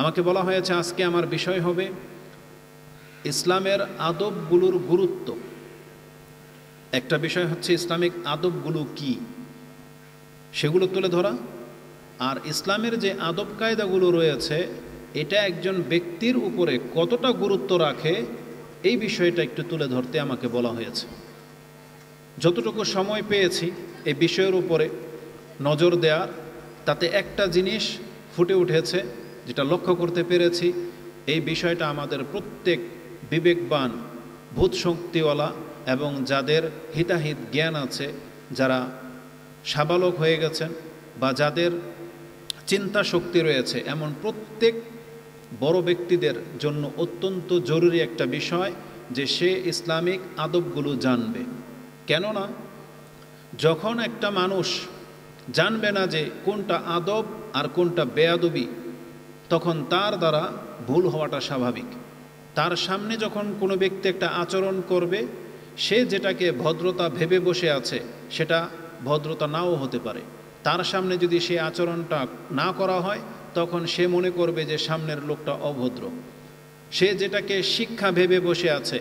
আমাকে বলা হয়েছে আজকে আমার বিষয় হবে ইসলামের আদবগুলোর গুরুত্ব। একটা বিষয় হচ্ছে ইসলামিক আদবগুলো কি সেগুলো তুলে ধরা, আর ইসলামের যে আদব কায়দাগুলো রয়েছে এটা একজন ব্যক্তির উপরে কতটা গুরুত্ব রাখে এই বিষয়টা একটু তুলে ধরতে আমাকে বলা হয়েছে। যতটুকু সময় পেয়েছি এই বিষয়ের উপরে নজর দেওয়ার, তাতে একটা জিনিস ফুটে উঠেছে, যেটা লক্ষ্য করতে পেরেছি, এই বিষয়টা আমাদের প্রত্যেক বিবেকবান ভূত শক্তিওয়ালা এবং যাদের হিতাহিত জ্ঞান আছে, যারা সাবালক হয়ে গেছেন বা যাদের চিন্তা শক্তি রয়েছে, এমন প্রত্যেক বড় ব্যক্তিদের জন্য অত্যন্ত জরুরি একটা বিষয় যে সে ইসলামিক আদবগুলো জানবে। কেননা যখন একটা মানুষ জানবে না যে কোনটা আদব আর কোনটা বেয়াদবি, তখন তার দ্বারা ভুল হওয়াটা স্বাভাবিক। তার সামনে যখন কোনো ব্যক্তি একটা আচরণ করবে, সে যেটাকে ভদ্রতা ভেবে বসে আছে সেটা ভদ্রতা নাও হতে পারে। তার সামনে যদি সে আচরণটা না করা হয়, তখন সে মনে করবে যে সামনের লোকটা অভদ্র। সে যেটাকে শিক্ষা ভেবে বসে আছে,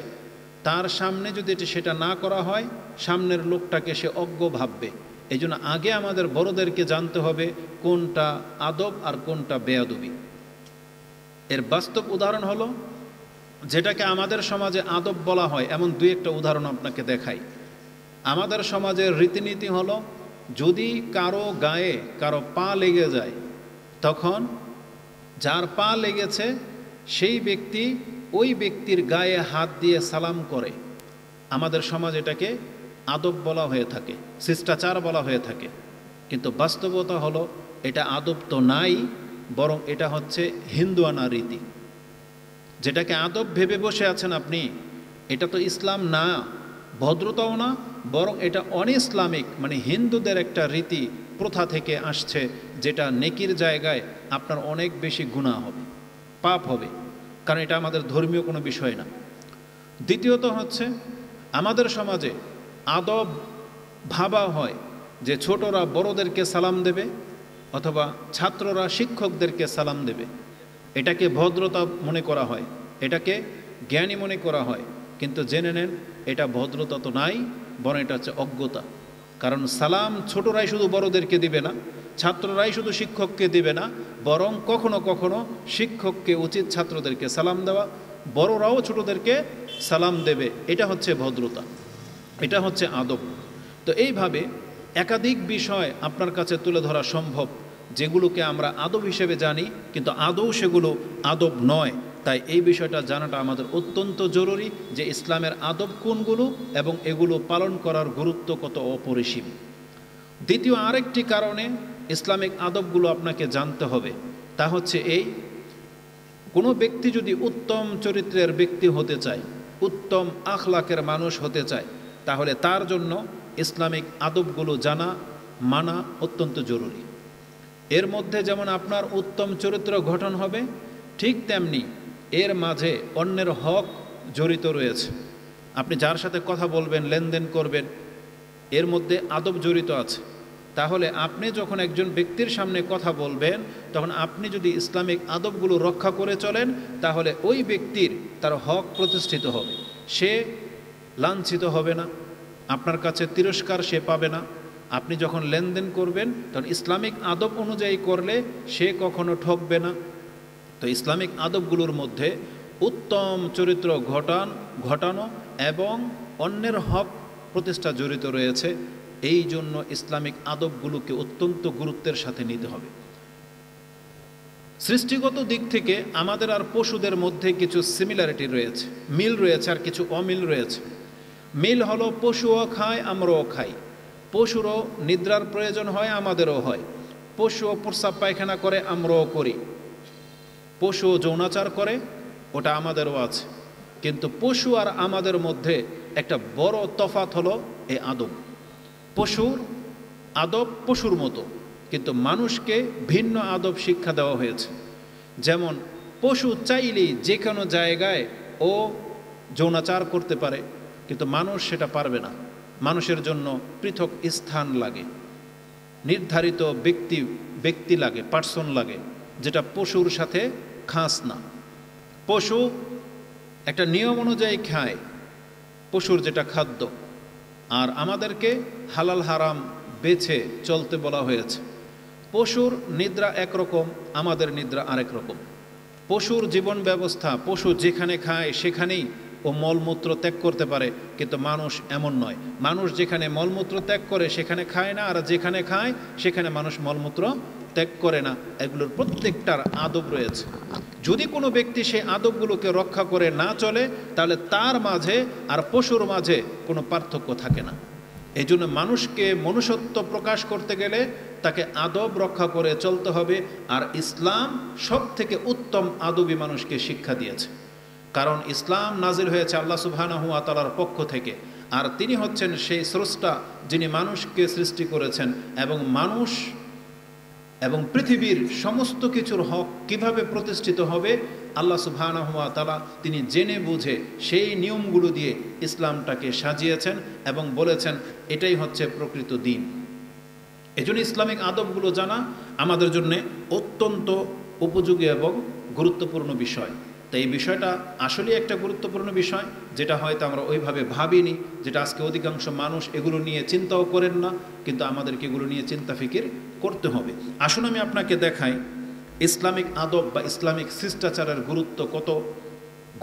তার সামনে যদি সেটা না করা হয়, সামনের লোকটাকে সে অজ্ঞ ভাববে। এই জন্য আগে আমাদের বড়দেরকে জানতে হবে কোনটা আদব আর কোনটা বেয়াদবি। এর বাস্তব উদাহরণ হলো, যেটাকে আমাদের সমাজে আদব বলা হয় এমন দুই একটা উদাহরণ আপনাকে দেখাই। আমাদের সমাজের রীতিনীতি হলো, যদি কারো গায়ে কারো পা লেগে যায়, তখন যার পা লেগেছে সেই ব্যক্তি ওই ব্যক্তির গায়ে হাত দিয়ে সালাম করে। আমাদের সমাজ এটাকে আদব বলা হয়ে থাকে, শিষ্টাচার বলা হয়ে থাকে। কিন্তু বাস্তবতা হলো এটা আদব তো নাই, বরং এটা হচ্ছে হিন্দুয়ানা রীতি। যেটাকে আদব ভেবে বসে আছেন আপনি, এটা তো ইসলাম না, ভদ্রতাও না, বরং এটা অনইসলামিক, মানে হিন্দুদের একটা রীতি প্রথা থেকে আসছে, যেটা নেকির জায়গায় আপনার অনেক বেশি গুনাহ হবে, পাপ হবে, কারণ এটা আমাদের ধর্মীয় কোনো বিষয় না। দ্বিতীয়ত হচ্ছে, আমাদের সমাজে আদব ভাবা হয় যে ছোটরা বড়দেরকে সালাম দেবে অথবা ছাত্ররা শিক্ষকদেরকে সালাম দেবে। এটাকে ভদ্রতা মনে করা হয়, এটাকে জ্ঞানী মনে করা হয়। কিন্তু জেনে নেন, এটা ভদ্রতা তো নাই, বরং এটা হচ্ছে অজ্ঞতা। কারণ সালাম ছোটরাই শুধু বড়দেরকে দিবে না, ছাত্ররাই শুধু শিক্ষককে দিবে না, বরং কখনো কখনো শিক্ষককে উচিত ছাত্রদেরকে সালাম দেওয়া, বড়রাও ছোটদেরকে সালাম দেবে। এটা হচ্ছে ভদ্রতা, এটা হচ্ছে আদব। তো এইভাবে একাধিক বিষয় আপনার কাছে তুলে ধরা সম্ভব, যেগুলোকে আমরা আদব হিসেবে জানি, কিন্তু আদৌ সেগুলো আদব নয়। তাই এই বিষয়টা জানাটা আমাদের অত্যন্ত জরুরি, যে ইসলামের আদব কোনগুলো এবং এগুলো পালন করার গুরুত্ব কত অপরিসীম। দ্বিতীয় আরেকটি কারণে ইসলামিক আদবগুলো আপনাকে জানতে হবে, তা হচ্ছে এই, কোনো ব্যক্তি যদি উত্তম চরিত্রের ব্যক্তি হতে চায়, উত্তম আখলাকের মানুষ হতে চায়, তাহলে তার জন্য ইসলামিক আদবগুলো জানা মানা অত্যন্ত জরুরি। এর মধ্যে যেমন আপনার উত্তম চরিত্র গঠন হবে, ঠিক তেমনি এর মাঝে অন্যের হক জড়িত রয়েছে। আপনি যার সাথে কথা বলবেন, লেনদেন করবেন, এর মধ্যে আদব জড়িত আছে। তাহলে আপনি যখন একজন ব্যক্তির সামনে কথা বলবেন, তখন আপনি যদি ইসলামিক আদবগুলো রক্ষা করে চলেন, তাহলে ওই ব্যক্তির তার হক প্রতিষ্ঠিত হবে, সে লাঞ্ছিত হবে না, আপনার কাছে তিরস্কার সে পাবে না। আপনি যখন লেনদেন করবেন, তখন ইসলামিক আদব অনুযায়ী করলে সে কখনো ঠকবে না। তো ইসলামিক আদবগুলোর মধ্যে উত্তম চরিত্র ঘটানো এবং অন্যের হক প্রতিষ্ঠা জড়িত রয়েছে। এই জন্য ইসলামিক আদবগুলোকে অত্যন্ত গুরুত্বের সাথে নিতে হবে। সৃষ্টিগত দিক থেকে আমাদের আর পশুদের মধ্যে কিছু সিমিলারিটি রয়েছে, মিল রয়েছে, আর কিছু অমিল রয়েছে। মিল হলো, পশুও খায়, আমরাও খাই। পশুরও নিদ্রার প্রয়োজন হয়, আমাদেরও হয়। পশুও প্রস্রাব পায়খানা করে, আমরাও করি। পশু যৌনাচার করে, ওটা আমাদেরও আছে। কিন্তু পশু আর আমাদের মধ্যে একটা বড় তফাৎ হলো এই আদব। পশুর আদব পশুর মতো, কিন্তু মানুষকে ভিন্ন আদব শিক্ষা দেওয়া হয়েছে। যেমন পশু চাইলেই যে কোনো জায়গায় ও যৌনাচার করতে পারে, কিন্তু মানুষ সেটা পারবে না। মানুষের জন্য পৃথক স্থান লাগে, নির্ধারিত ব্যক্তি লাগে, পার্সন লাগে, যেটা পশুর সাথে খাস না। পশু একটা নিয়ম অনুযায়ী খায়, পশুর যেটা খাদ্য, আর আমাদেরকে হালাল হারাম বেছে চলতে বলা হয়েছে। পশুর নিদ্রা একরকম, আমাদের নিদ্রা আরেক রকম। পশুর জীবন ব্যবস্থা, পশু যেখানে খায় সেখানেই ও মলমূত্র ত্যাগ করতে পারে, কিন্তু মানুষ এমন নয়। মানুষ যেখানে মলমূত্র ত্যাগ করে সেখানে খায় না, আর যেখানে খায় সেখানে মানুষ মলমূত্র ত্যাগ করে না। এগুলোর প্রত্যেকটার আদব রয়েছে। যদি কোনো ব্যক্তি সেই আদবগুলোকে রক্ষা করে না চলে, তাহলে তার মাঝে আর পশুর মাঝে কোনো পার্থক্য থাকে না। এই জন্য মানুষকে মনুষ্যত্ব প্রকাশ করতে গেলে তাকে আদব রক্ষা করে চলতে হবে। আর ইসলাম সব থেকে উত্তম আদবই মানুষকে শিক্ষা দিয়েছে, কারণ ইসলাম নাজিল হয়েছে আল্লাহ সুবহানাহু ওয়া তাআলার পক্ষ থেকে, আর তিনি হচ্ছেন সেই স্রষ্টা যিনি মানুষকে সৃষ্টি করেছেন। এবং মানুষ এবং পৃথিবীর সমস্ত কিছুর হক কিভাবে প্রতিষ্ঠিত হবে আল্লাহ সুবহানাহু ওয়া তাআলা তিনি জেনে বুঝে সেই নিয়মগুলো দিয়ে ইসলামটাকে সাজিয়েছেন এবং বলেছেন এটাই হচ্ছে প্রকৃত দিন। এজন্য ইসলামিক আদবগুলো জানা আমাদের জন্য অত্যন্ত উপযোগী এবং গুরুত্বপূর্ণ বিষয়। তাই এই বিষয়টা আসলে একটা গুরুত্বপূর্ণ বিষয়, যেটা হয়তো আমরা ওইভাবে ভাবিনি, যেটা আজকে অধিকাংশ মানুষ এগুলো নিয়ে চিন্তাও করেন না, কিন্তু আমাদেরকে এগুলো নিয়ে চিন্তা ফিকির করতে হবে। আসুন আমি আপনাকে দেখাই ইসলামিক আদব বা ইসলামিক শিষ্টাচারের গুরুত্ব কত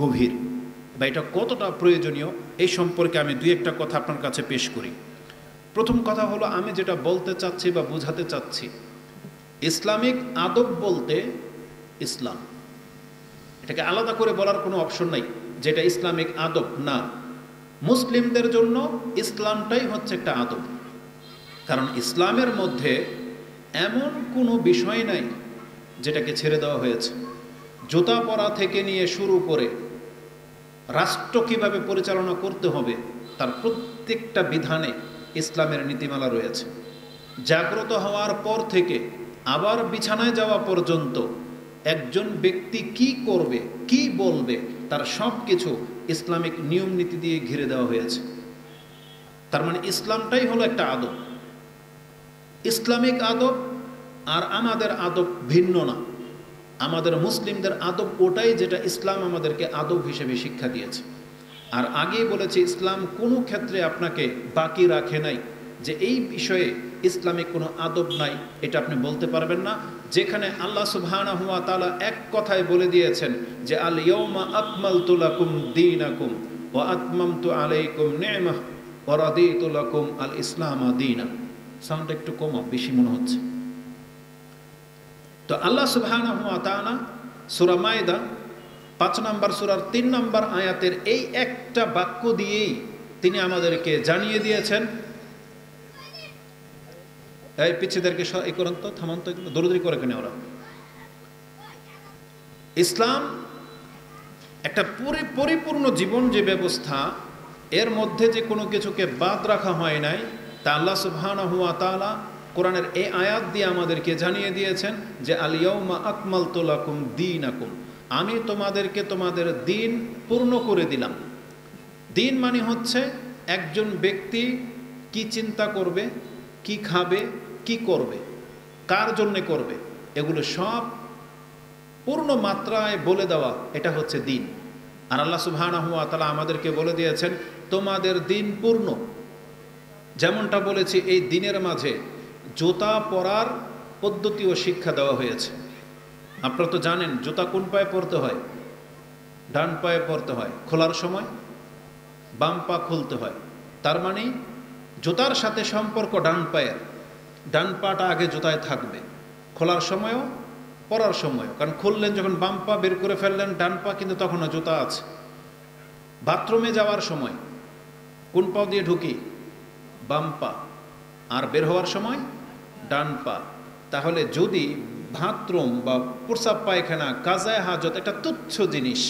গভীর বা এটা কতটা প্রয়োজনীয়, এই সম্পর্কে আমি দুই একটা কথা আপনার কাছে পেশ করি। প্রথম কথা হলো, আমি যেটা বলতে চাচ্ছি বা বোঝাতে চাচ্ছি, ইসলামিক আদব বলতে ইসলাম, এটাকে আলাদা করে বলার কোনো অপশন নাই যেটা ইসলামিক আদব না। মুসলিমদের জন্য ইসলামটাই হচ্ছে একটা আদব, কারণ ইসলামের মধ্যে এমন কোনো বিষয় নাই যেটাকে ছেড়ে দেওয়া হয়েছে। জুতা পরা থেকে নিয়ে শুরু করে রাষ্ট্র কিভাবে পরিচালনা করতে হবে তার প্রত্যেকটা বিধানে ইসলামের নীতিমালা রয়েছে। জাগ্রত হওয়ার পর থেকে আবার বিছানায় যাওয়া পর্যন্ত একজন ব্যক্তি কি করবে, কি বলবে, তার সব কিছু ইসলামিক নিয়ম নীতি দিয়ে ঘিরে দেওয়া হয়েছে। তার মানে ইসলামটাই হলো একটা আদব। ইসলামিক আদব আর আমাদের আদব ভিন্ন না। আমাদের মুসলিমদের আদব ওটাই যেটা ইসলাম আমাদেরকে আদব হিসেবে শিক্ষা দিয়েছে। আর আগেই বলেছি, ইসলাম কোনো ক্ষেত্রে আপনাকে বাকি রাখে নাই যে এই বিষয়ে ইসলামিক কোনো আদব নাই, এটা আপনি বলতে পারবেন না। যেখানে আল্লাহ সুবহানাহু ওয়া তাআলা এক কথায় বলে দিয়েছেন যে আল ইয়াউমা আকমালতু লাকুম দীনাকুম ওয়া আতমামতু আলাইকুম নি'মাহ ওয়া রাদিতু লাকুম আল ইসলামা দীনা। সাউন্ড একটু কম, বেশি মনে হচ্ছে। তো আল্লাহ সুবহানাহু ওয়া তাআলা সূরা মাইদা 5 নম্বর সূরার 3 নম্বর আয়াতের এই একটা বাক্য দিয়েই তিনি আমাদেরকে জানিয়ে দিয়েছেন, এই পিচ্ছিদেরকে এই করেন তো, থামান তো, দৌড়দৌড়ি করে কেন ওরা। ইসলাম একটা পরিপূর্ণ জীবন যে ব্যবস্থা, এর মধ্যে যে কোনো কিছুকে বাদ রাখা হয় নাই, তা আল্লাহ সুবহানাহু ওয়া তাআলা কোরআনের এই আয়াত দিয়ে আমাদেরকে জানিয়ে দিয়েছেন যে আল ইয়াউমা আকমালতু লাকুম দীনাকুম, আমি তোমাদেরকে তোমাদের দিন পূর্ণ করে দিলাম। দিন মানে হচ্ছে একজন ব্যক্তি কি চিন্তা করবে, কি খাবে, কি করবে, কার জন্যে করবে, এগুলো সব পূর্ণ মাত্রায় বলে দেওয়া, এটা হচ্ছে দিন। আর আল্লাহ সুবহানাহু ওয়া তাআলা আমাদেরকে বলে দিয়েছেন তোমাদের দিন পূর্ণ। যেমনটা বলেছি, এই দিনের মাঝে জুতা পরার পদ্ধতিও শিক্ষা দেওয়া হয়েছে। আপনারা তো জানেন জুতা কোন পায়ে পরতে হয়, ডান পায়ে পরতে হয়। খোলার সময় বাম পা খুলতে হয়। তার মানে জুতার সাথে সম্পর্ক ডান পায়ের, ডান পাটা আগে জুতায় থাকবে, খোলার সময়ও পরার সময়ও। কারণ খুললেন যখন বাম পা বের করে ফেললেন, ডান পা কিন্তু তখনও জুতা আছে। বাথরুমে যাওয়ার সময় কোন পা দিয়ে ঢুকি, বাম পা, আর বের হওয়ার সময় ডান পা। তাহলে যদি বাথরুম বা প্রস্রাব পায়খানা, কাজায় হাজত, এটা তুচ্ছ জিনিস,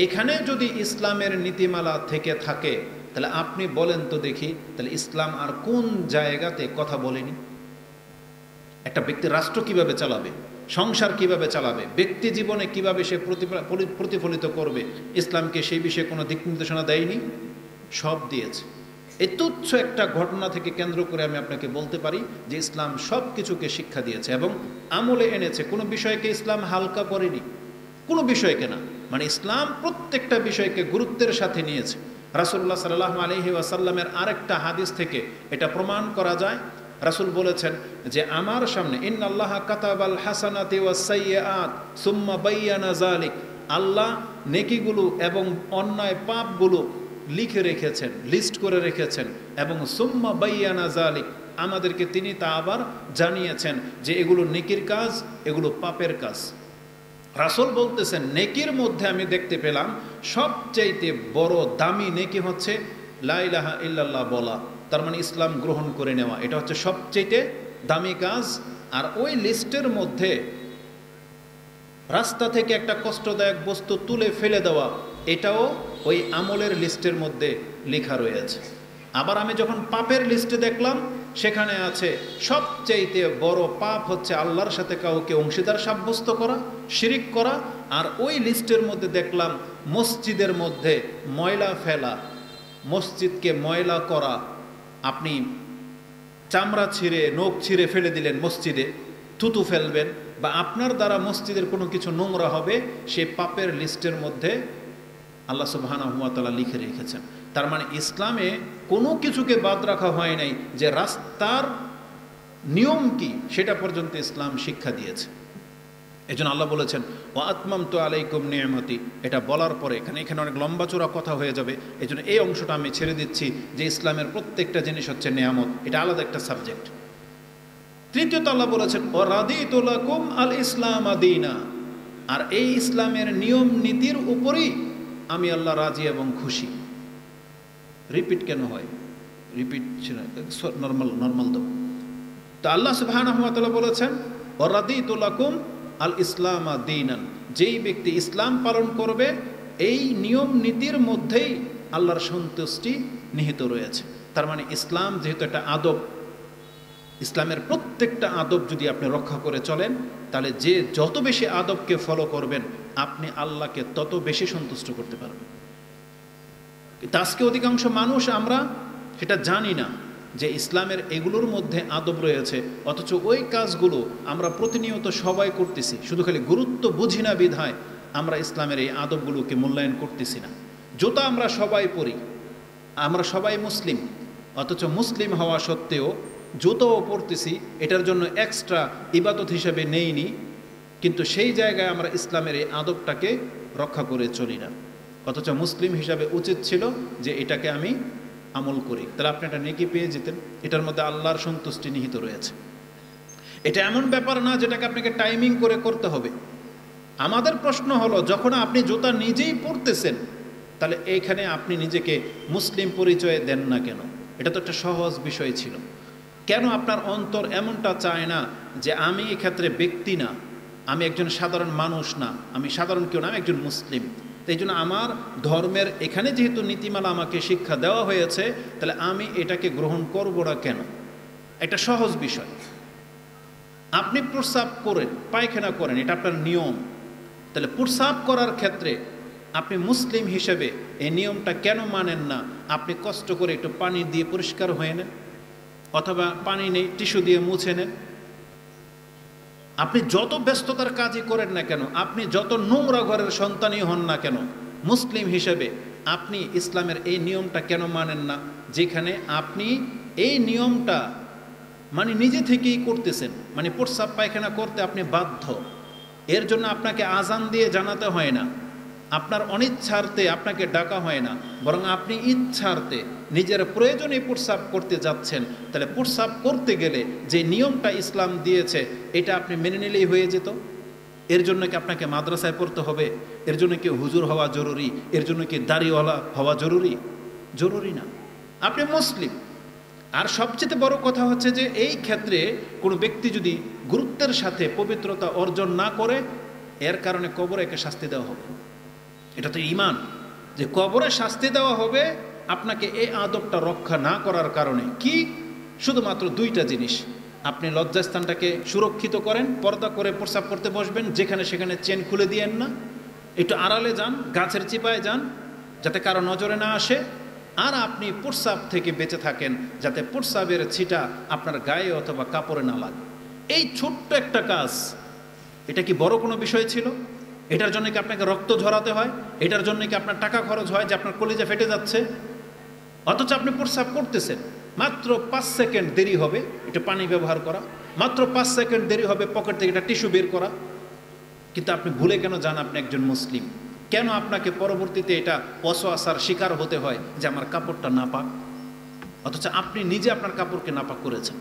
এখানে যদি ইসলামের নীতিমালা থেকে থাকে, তাহলে আপনি বলেন তো দেখি, তাহলে ইসলাম আর কোন জায়গাতে কথা বলেনি? একটা ব্যক্তি রাষ্ট্র কিভাবে চালাবে, সংসার কিভাবে চালাবে, ব্যক্তি জীবনে কিভাবে সে প্রতিফলিত করবে, ইসলামকে সেই বিষয়ে কোনো দিক নির্দেশনা দেয়নি? সব দিয়েছে। এই তুচ্ছ একটা ঘটনা থেকে কেন্দ্র করে আমি আপনাকে বলতে পারি যে ইসলাম সব কিছুকে শিক্ষা দিয়েছে এবং আমলে এনেছে। কোনো বিষয়কে ইসলাম হালকা করেনি। কোনো বিষয়কে না, মানে ইসলাম প্রত্যেকটা বিষয়কে গুরুত্বের সাথে নিয়েছে। রাসূলুল্লাহ সাল্লাল্লাহু আলাইহি ওয়াসাল্লামের আরেকটা হাদিস থেকে এটা প্রমাণ করা যায়। রাসূল বলেছেন যে আমার সামনে ইন্নাল্লাহা কাতাবাল হাসানাতি ওয়াস সাইয়্যাত সুম্মা বায়্যানা যালিক, আল্লাহ নেকিগুলো এবং অন্যায় পাপগুলো লিখে রেখেছেন, লিস্ট করে রেখেছেন, এবং সুম্মা বায়্যানা যালিক, আমাদেরকে তিনি তা আবার জানিয়েছেন যে এগুলো নেকির কাজ, এগুলো পাপের কাজ। রাসূল বলতেছেন নেকির মধ্যে আমি দেখতে পেলাম সবচাইতে বড় দামি নেকি হচ্ছে লা ইলাহা ইল্লাল্লাহ বলা, তার মানে ইসলাম গ্রহণ করে নেওয়া, এটা হচ্ছে সবচাইতে দামি কাজ। আর ওই লিস্টের মধ্যে রাস্তা থেকে একটা কষ্টদায়ক বস্তু তুলে ফেলে দেওয়া, এটাও ওই আমলের লিস্টের মধ্যে লেখা রয়েছে। আবার আমি যখন পাপের লিস্টে দেখলাম সেখানে আছে সবচাইতে বড় পাপ হচ্ছে আল্লাহর সাথে কাউকে অংশীদার সাব্যস্ত করা, শিরিক করা। আর ওই লিস্টের মধ্যে দেখলাম মসজিদের মধ্যে ময়লা ফেলা, মসজিদকে ময়লা করা। আপনি চামড়া ছিঁড়ে নখ ছিঁড়ে ফেলে দিলেন মসজিদে, থুতু ফেলবেন, বা আপনার দ্বারা মসজিদের কোনো কিছু নোংরা হবে, সে পাপের লিস্টের মধ্যে আল্লাহ সুবহানাহু ওয়া তাআলা লিখে রেখেছেন। তার মানে ইসলামে কোনো কিছুকে বাদ রাখা হয় নাই, যে রাস্তার নিয়ম কি সেটা পর্যন্ত ইসলাম শিক্ষা দিয়েছে। এজন্য আল্লাহ বলেছেন ওয়া আতমামতু আলাইকুম নি'মাতি, এটা বলার পরে এখানে অনেক লম্বা চূড়া কথা হয়ে যাবে, এজন্য এই অংশটা আমি ছেড়ে দিচ্ছি যে ইসলামের প্রত্যেকটা জিনিস হচ্ছে নেয়ামত, এটা আলাদা একটা সাবজেক্ট। তৃতীয়ত আল্লাহ বলেছেন ওয়া রাদিতু লাকুম আল ইসলাম দীনা, আর এই ইসলামের নিয়ম নীতির উপরই আমি আল্লাহ রাজি এবং খুশি। রিপিট কেন হয়? রিপিট নর্মাল দাও। তো আল্লাহ সুবহানাহু ওয়া তাআলা বলেছেন ওয়া রাদিতু লাকুম আল ইসলাম দীনান, যেই ব্যক্তি ইসলাম পালন করবে এই নিয়ম নীতির মধ্যেই আল্লাহর সন্তুষ্টি নিহিত রয়েছে। তার মানে ইসলাম যেহেতু একটা আদব, ইসলামের প্রত্যেকটা আদব যদি আপনি রক্ষা করে চলেন, তাহলে যে যত বেশি আদবকে ফলো করবেন আপনি আল্লাহকে তত বেশি সন্তুষ্ট করতে পারবেন। কিন্তু আজকে অধিকাংশ মানুষ আমরা সেটা জানি না যে ইসলামের এগুলোর মধ্যে আদব রয়েছে, অথচ ওই কাজগুলো আমরা প্রতিনিয়ত সবাই করতেছি, শুধু খালি গুরুত্ব বুঝি না বিধায় আমরা ইসলামের এই আদবগুলোকে মূল্যায়ন করতেছি না। জুতা আমরা সবাই পরি, আমরা সবাই মুসলিম, অথচ মুসলিম হওয়া সত্ত্বেও জুতোও পরতেছি, এটার জন্য এক্সট্রা ইবাদত হিসেবে নেইনি, কিন্তু সেই জায়গায় আমরা ইসলামের এই আদবটাকে রক্ষা করে চলি না। অথচ মুসলিম হিসাবে উচিত ছিল যে এটাকে আমি আমল করি, তাহলে আপনি এটা নেকি পেয়ে যেতেন। এটার মধ্যে আল্লাহর সন্তুষ্টি নিহিত রয়েছে। এটা এমন ব্যাপার না যেটাকে আপনাকে টাইমিং করে করতে হবে। আমাদের প্রশ্ন হলো, যখন আপনি জুতা নিজেই পরতেছেন, তাহলে এইখানে আপনি নিজেকে মুসলিম পরিচয় দেন না কেন? এটা তো একটা সহজ বিষয় ছিল। কেন আপনার অন্তর এমনটা চায় না যে আমি এক্ষেত্রে ব্যক্তি না, আমি একজন সাধারণ মানুষ না, আমি সাধারণ কেউ না, আমি একজন মুসলিম। তাই জন্য আমার ধর্মের এখানে যেহেতু নীতিমালা আমাকে শিক্ষা দেওয়া হয়েছে, তাহলে আমি এটাকে গ্রহণ করব না কেন? একটা সহজ বিষয়। আপনি প্রস্রাব করেন, পায়খানা করেন, এটা আপনার নিয়ম। তাহলে প্রস্রাব করার ক্ষেত্রে আপনি মুসলিম হিসেবে এই নিয়মটা কেন মানেন না? আপনি কষ্ট করে একটু পানি দিয়ে পরিষ্কার হয়ে নেন, অথবা পানি নেই টিস্যু দিয়ে মুছে নেন। আপনি যত ব্যস্ততার কাজই করেন না কেন, আপনি যত নোংরা ঘরের সন্তানই হন না কেন, মুসলিম হিসেবে আপনি ইসলামের এই নিয়মটা কেন মানেন না, যেখানে আপনি এই নিয়মটা মানে নিজে থেকেই করতেছেন? মানে প্রস্রাব পায়খানা করতে আপনি বাধ্য, এর জন্য আপনাকে আজান দিয়ে জানাতে হয় না, আপনার অনিচ্ছার্থে আপনাকে ডাকা হয় না, বরং আপনি ইচ্ছার্থে নিজের প্রয়োজনে প্রস্রাব করতে যাচ্ছেন। তাহলে প্রস্রাব করতে গেলে যে নিয়মটা ইসলাম দিয়েছে এটা আপনি মেনে নিলেই হয়ে যেত। এর জন্য কি আপনাকে মাদ্রাসায় পড়তে হবে? এর জন্য কি হুজুর হওয়া জরুরি? এর জন্য কি দাড়িওয়ালা হওয়া জরুরি? জরুরি না, আপনি মুসলিম। আর সবচেয়ে বড় কথা হচ্ছে যে এই ক্ষেত্রে কোনো ব্যক্তি যদি গুরুত্বের সাথে পবিত্রতা অর্জন না করে, এর কারণে কবরে একে শাস্তি দেওয়া হবে। এটা তো ঈমান, যে কবরে শাস্তি দেওয়া হবে আপনাকে এই আদবটা রক্ষা না করার কারণে। কি? শুধুমাত্র দুইটা জিনিস। আপনি লজ্জাস্থানটাকে সুরক্ষিত করেন, পর্দা করে প্রস্রাব করতে বসবেন, যেখানে সেখানে চেন খুলে দিয়েন না, একটু আড়ালে যান, গাছের চিপায় যান, যাতে কারো নজরে না আসে। আর আপনি প্রস্রাব থেকে বেঁচে থাকেন, যাতে প্রস্রাবের ছিটা আপনার গায়ে অথবা কাপড়ে না লাগে। এই ছোট্ট একটা কাজ, এটা কি বড় কোনো বিষয় ছিল? এটার জন্য কি আপনাকে রক্ত ঝরাতে হয়? এটার জন্য কি আপনার টাকা খরচ হয় যে আপনার কলিজা ফেটে যাচ্ছে? অথচ আপনি প্রস্রাব করতেছেন, মাত্র 5 সেকেন্ড দেরি হবে এটা পানি ব্যবহার করা, মাত্র 5 সেকেন্ড দেরি হবে পকেট থেকে একটা টিস্যু বের করা, কিন্তু আপনি ভুলে কেন যান আপনি একজন মুসলিম? কেন আপনাকে পরবর্তীতে এটা ওয়াসওয়াসার শিকার হতে হয় যে আমার কাপড়টা নাপাক? অথচ আপনি নিজে আপনার কাপড়কে নাপাক করেছেন।